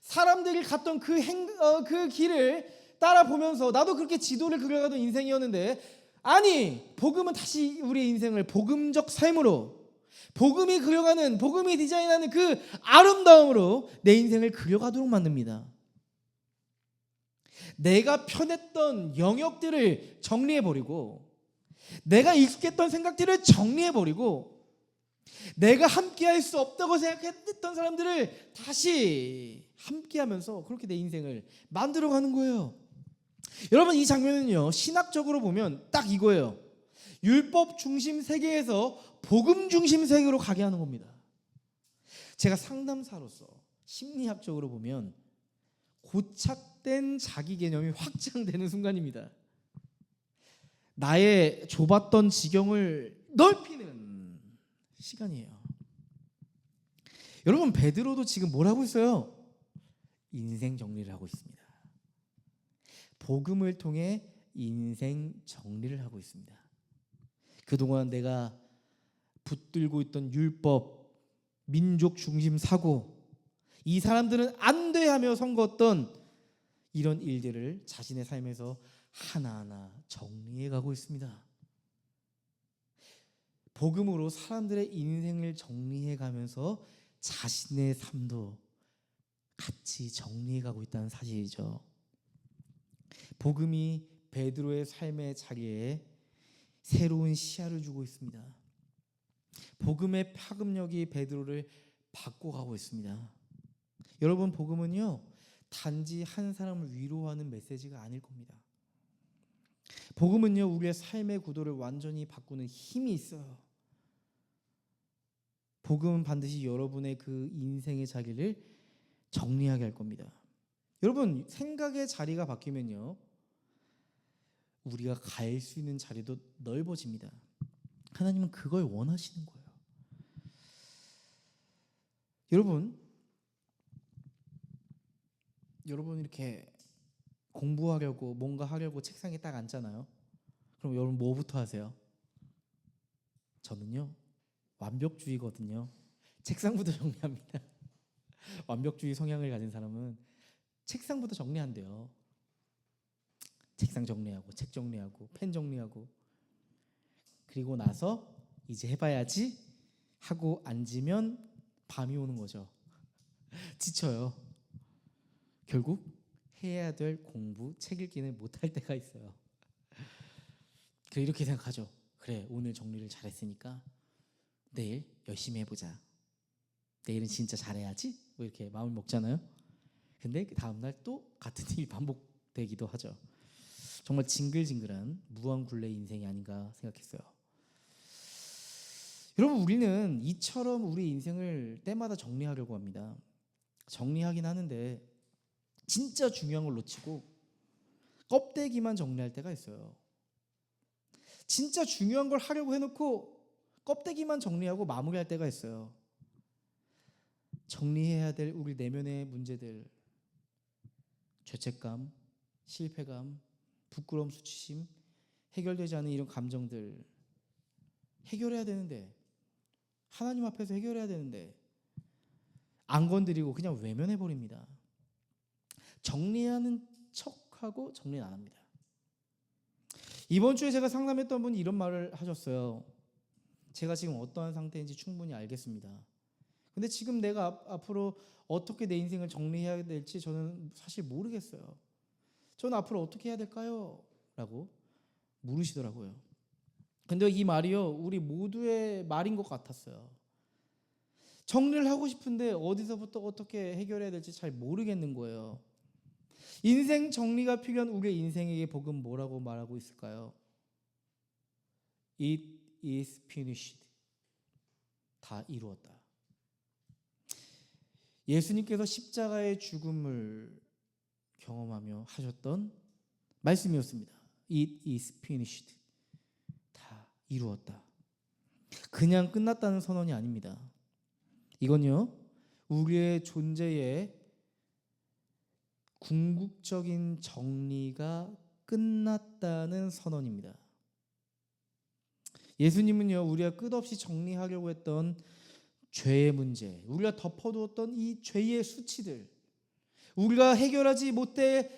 사람들이 갔던 그 길을 따라 보면서 나도 그렇게 지도를 그려가던 인생이었는데, 아니, 복음은 다시 우리의 인생을 복음적 삶으로, 복음이 그려가는, 복음이 디자인하는 그 아름다움으로 내 인생을 그려가도록 만듭니다. 내가 편했던 영역들을 정리해버리고, 내가 익숙했던 생각들을 정리해버리고, 내가 함께할 수 없다고 생각했던 사람들을 다시 함께하면서 그렇게 내 인생을 만들어가는 거예요. 여러분, 이 장면은요, 신학적으로 보면 딱 이거예요. 율법 중심 세계에서 복음 중심 세계로 가게 하는 겁니다. 제가 상담사로서 심리학적으로 보면 고착된 자기 개념이 확장되는 순간입니다. 나의 좁았던 지경을 넓히는 시간이에요. 여러분, 베드로도 지금 뭘 하고 있어요? 인생 정리를 하고 있습니다. 복음을 통해 인생 정리를 하고 있습니다. 그동안 내가 붙들고 있던 율법, 민족 중심 사고, 이 사람들은 안 돼 하며 선거했던 이런 일들을 자신의 삶에서 하나하나 정리해 가고 있습니다. 복음으로 사람들의 인생을 정리해 가면서 자신의 삶도 같이 정리해 가고 있다는 사실이죠. 복음이 베드로의 삶의 자리에 새로운 시야를 주고 있습니다. 복음의 파급력이 베드로를 바꿔가고 있습니다. 여러분, 복음은요, 단지 한 사람을 위로하는 메시지가 아닐 겁니다. 복음은요, 우리의 삶의 구도를 완전히 바꾸는 힘이 있어요. 복음은 반드시 여러분의 그 인생의 자리를 정리하게 할 겁니다. 여러분, 생각의 자리가 바뀌면요, 우리가 갈 수 있는 자리도 넓어집니다. 하나님은 그걸 원하시는 거예요. 여러분 이렇게 공부하려고 뭔가 하려고 책상에 딱 앉잖아요. 그럼 여러분 뭐부터 하세요? 저는요, 완벽주의거든요. 책상부터 정리합니다. 완벽주의 성향을 가진 사람은 책상부터 정리한대요. 책상 정리하고, 책 정리하고, 펜 정리하고, 그리고 나서 이제 해봐야지 하고 앉으면 밤이 오는 거죠. 지쳐요. 결국 해야 될 공부, 책 읽기는 못할 때가 있어요. 그래, 이렇게 생각하죠. 그래, 오늘 정리를 잘했으니까 내일 열심히 해보자. 내일은 진짜 잘해야지. 뭐 이렇게 마음을 먹잖아요. 근데 그 다음날 또 같은 일이 반복되기도 하죠. 정말 징글징글한 무한굴레 인생이 아닌가 생각했어요. 여러분, 우리는 이처럼 우리 인생을 때마다 정리하려고 합니다. 정리하긴 하는데 진짜 중요한 걸 놓치고 껍데기만 정리할 때가 있어요. 진짜 중요한 걸 하려고 해놓고 껍데기만 정리하고 마무리할 때가 있어요. 정리해야 될 우리 내면의 문제들, 죄책감, 실패감, 부끄러움, 수치심, 해결되지 않은 이런 감정들 해결해야 되는데, 하나님 앞에서 해결해야 되는데 안 건드리고 그냥 외면해버립니다. 정리하는 척하고 정리는 안 합니다. 이번 주에 제가 상담했던 분이 이런 말을 하셨어요. 제가 지금 어떠한 상태인지 충분히 알겠습니다. 근데 지금 내가 앞으로 어떻게 내 인생을 정리해야 될지 저는 사실 모르겠어요. 저는 앞으로 어떻게 해야 될까요? 라고 물으시더라고요. 근데 이 말이요, 우리 모두의 말인 것 같았어요. 정리를 하고 싶은데 어디서부터 어떻게 해결해야 될지 잘 모르겠는 거예요. 인생 정리가 필요한 우리의 인생에게 복음 뭐라고 말하고 있을까요? It is finished. 다 이루었다. 예수님께서 십자가의 죽음을 경험하며 하셨던 말씀이었습니다. It is finished. 다 이루었다. 그냥 끝났다는 선언이 아닙니다. 이건요, 우리의 존재의 궁극적인 정리가 끝났다는 선언입니다. 예수님은요, 우리가 끝없이 정리하려고 했던 죄의 문제, 우리가 덮어두었던 이 죄의 수치들, 우리가 해결하지 못해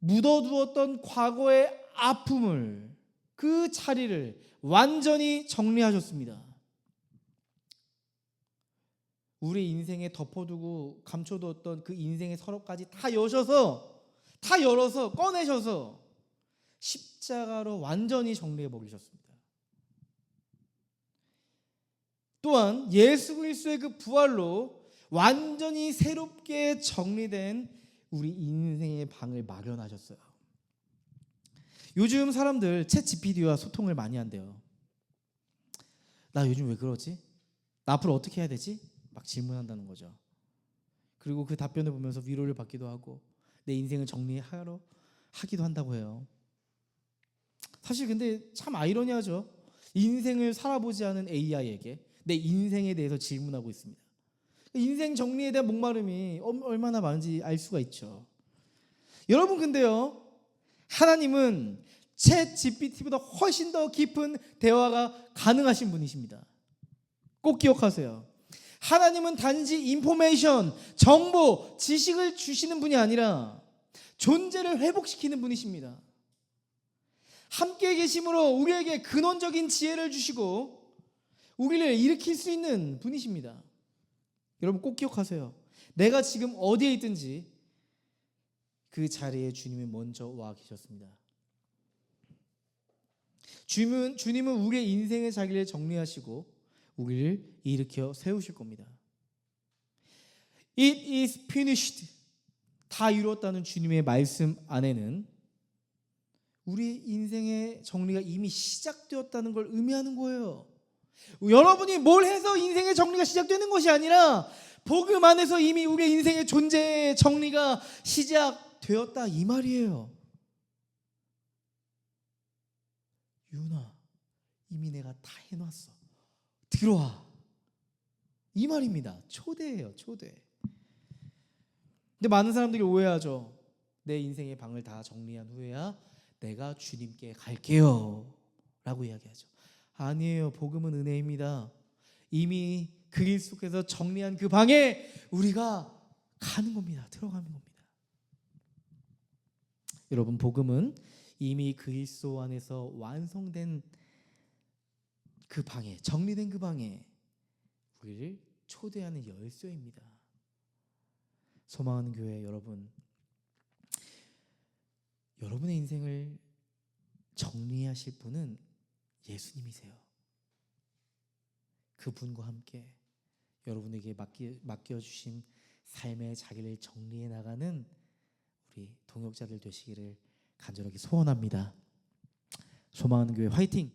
묻어두었던 과거의 아픔을, 그 자리를 완전히 정리하셨습니다. 우리 인생에 덮어두고 감춰두었던 그 인생의 서랍까지 다 열어서 꺼내셔서 십자가로 완전히 정리해 버리셨습니다. 또한 예수 그리스도의 그 부활로 완전히 새롭게 정리된 우리 인생의 방을 마련하셨어요. 요즘 사람들 챗 GPT와 소통을 많이 한대요. 나 요즘 왜 그러지? 나 앞으로 어떻게 해야 되지? 막 질문한다는 거죠. 그리고 그 답변을 보면서 위로를 받기도 하고 내 인생을 정리하러 하기도 한다고 해요. 사실 근데 참 아이러니하죠. 인생을 살아보지 않은 AI에게 내 인생에 대해서 질문하고 있습니다. 인생 정리에 대한 목마름이 얼마나 많은지 알 수가 있죠. 여러분, 근데요, 하나님은 챗 GPT보다 훨씬 더 깊은 대화가 가능하신 분이십니다. 꼭 기억하세요. 하나님은 단지 인포메이션, 정보, 지식을 주시는 분이 아니라 존재를 회복시키는 분이십니다. 함께 계심으로 우리에게 근원적인 지혜를 주시고 우리를 일으킬 수 있는 분이십니다. 여러분 꼭 기억하세요. 내가 지금 어디에 있든지 그 자리에 주님이 먼저 와 계셨습니다. 주님은 우리의 인생의 자리를 정리하시고 우리를 일으켜 세우실 겁니다. It is finished. 다 이루었다는 주님의 말씀 안에는 우리 인생의 정리가 이미 시작되었다는 걸 의미하는 거예요. 여러분이 뭘 해서 인생의 정리가 시작되는 것이 아니라 복음 안에서 이미 우리의 인생의 존재의 정리가 시작되었다 이 말이에요. 유나, 이미 내가 다 해놨어. 들어와. 이 말입니다. 초대예요, 초대. 근데 많은 사람들이 오해하죠. 내 인생의 방을 다 정리한 후에야 내가 주님께 갈게요 라고 이야기하죠. 아니에요. 복음은 은혜입니다. 이미 그 길 속에서 정리한 그 방에 우리가 가는 겁니다. 들어가는 겁니다. 여러분, 복음은 이미 그리스도 안에서 완성된 그 방에, 정리된 그 방에 우리를 초대하는 열쇠입니다. 소망하는 교회 여러분, 여러분의 인생을 정리하실 분은 예수님이세요. 그분과 함께 여러분에게 맡겨주신 삶의 자리를 정리해 나가는 우리 동역자들 되시기를 간절하게 소원합니다. 소망하는 교회 화이팅!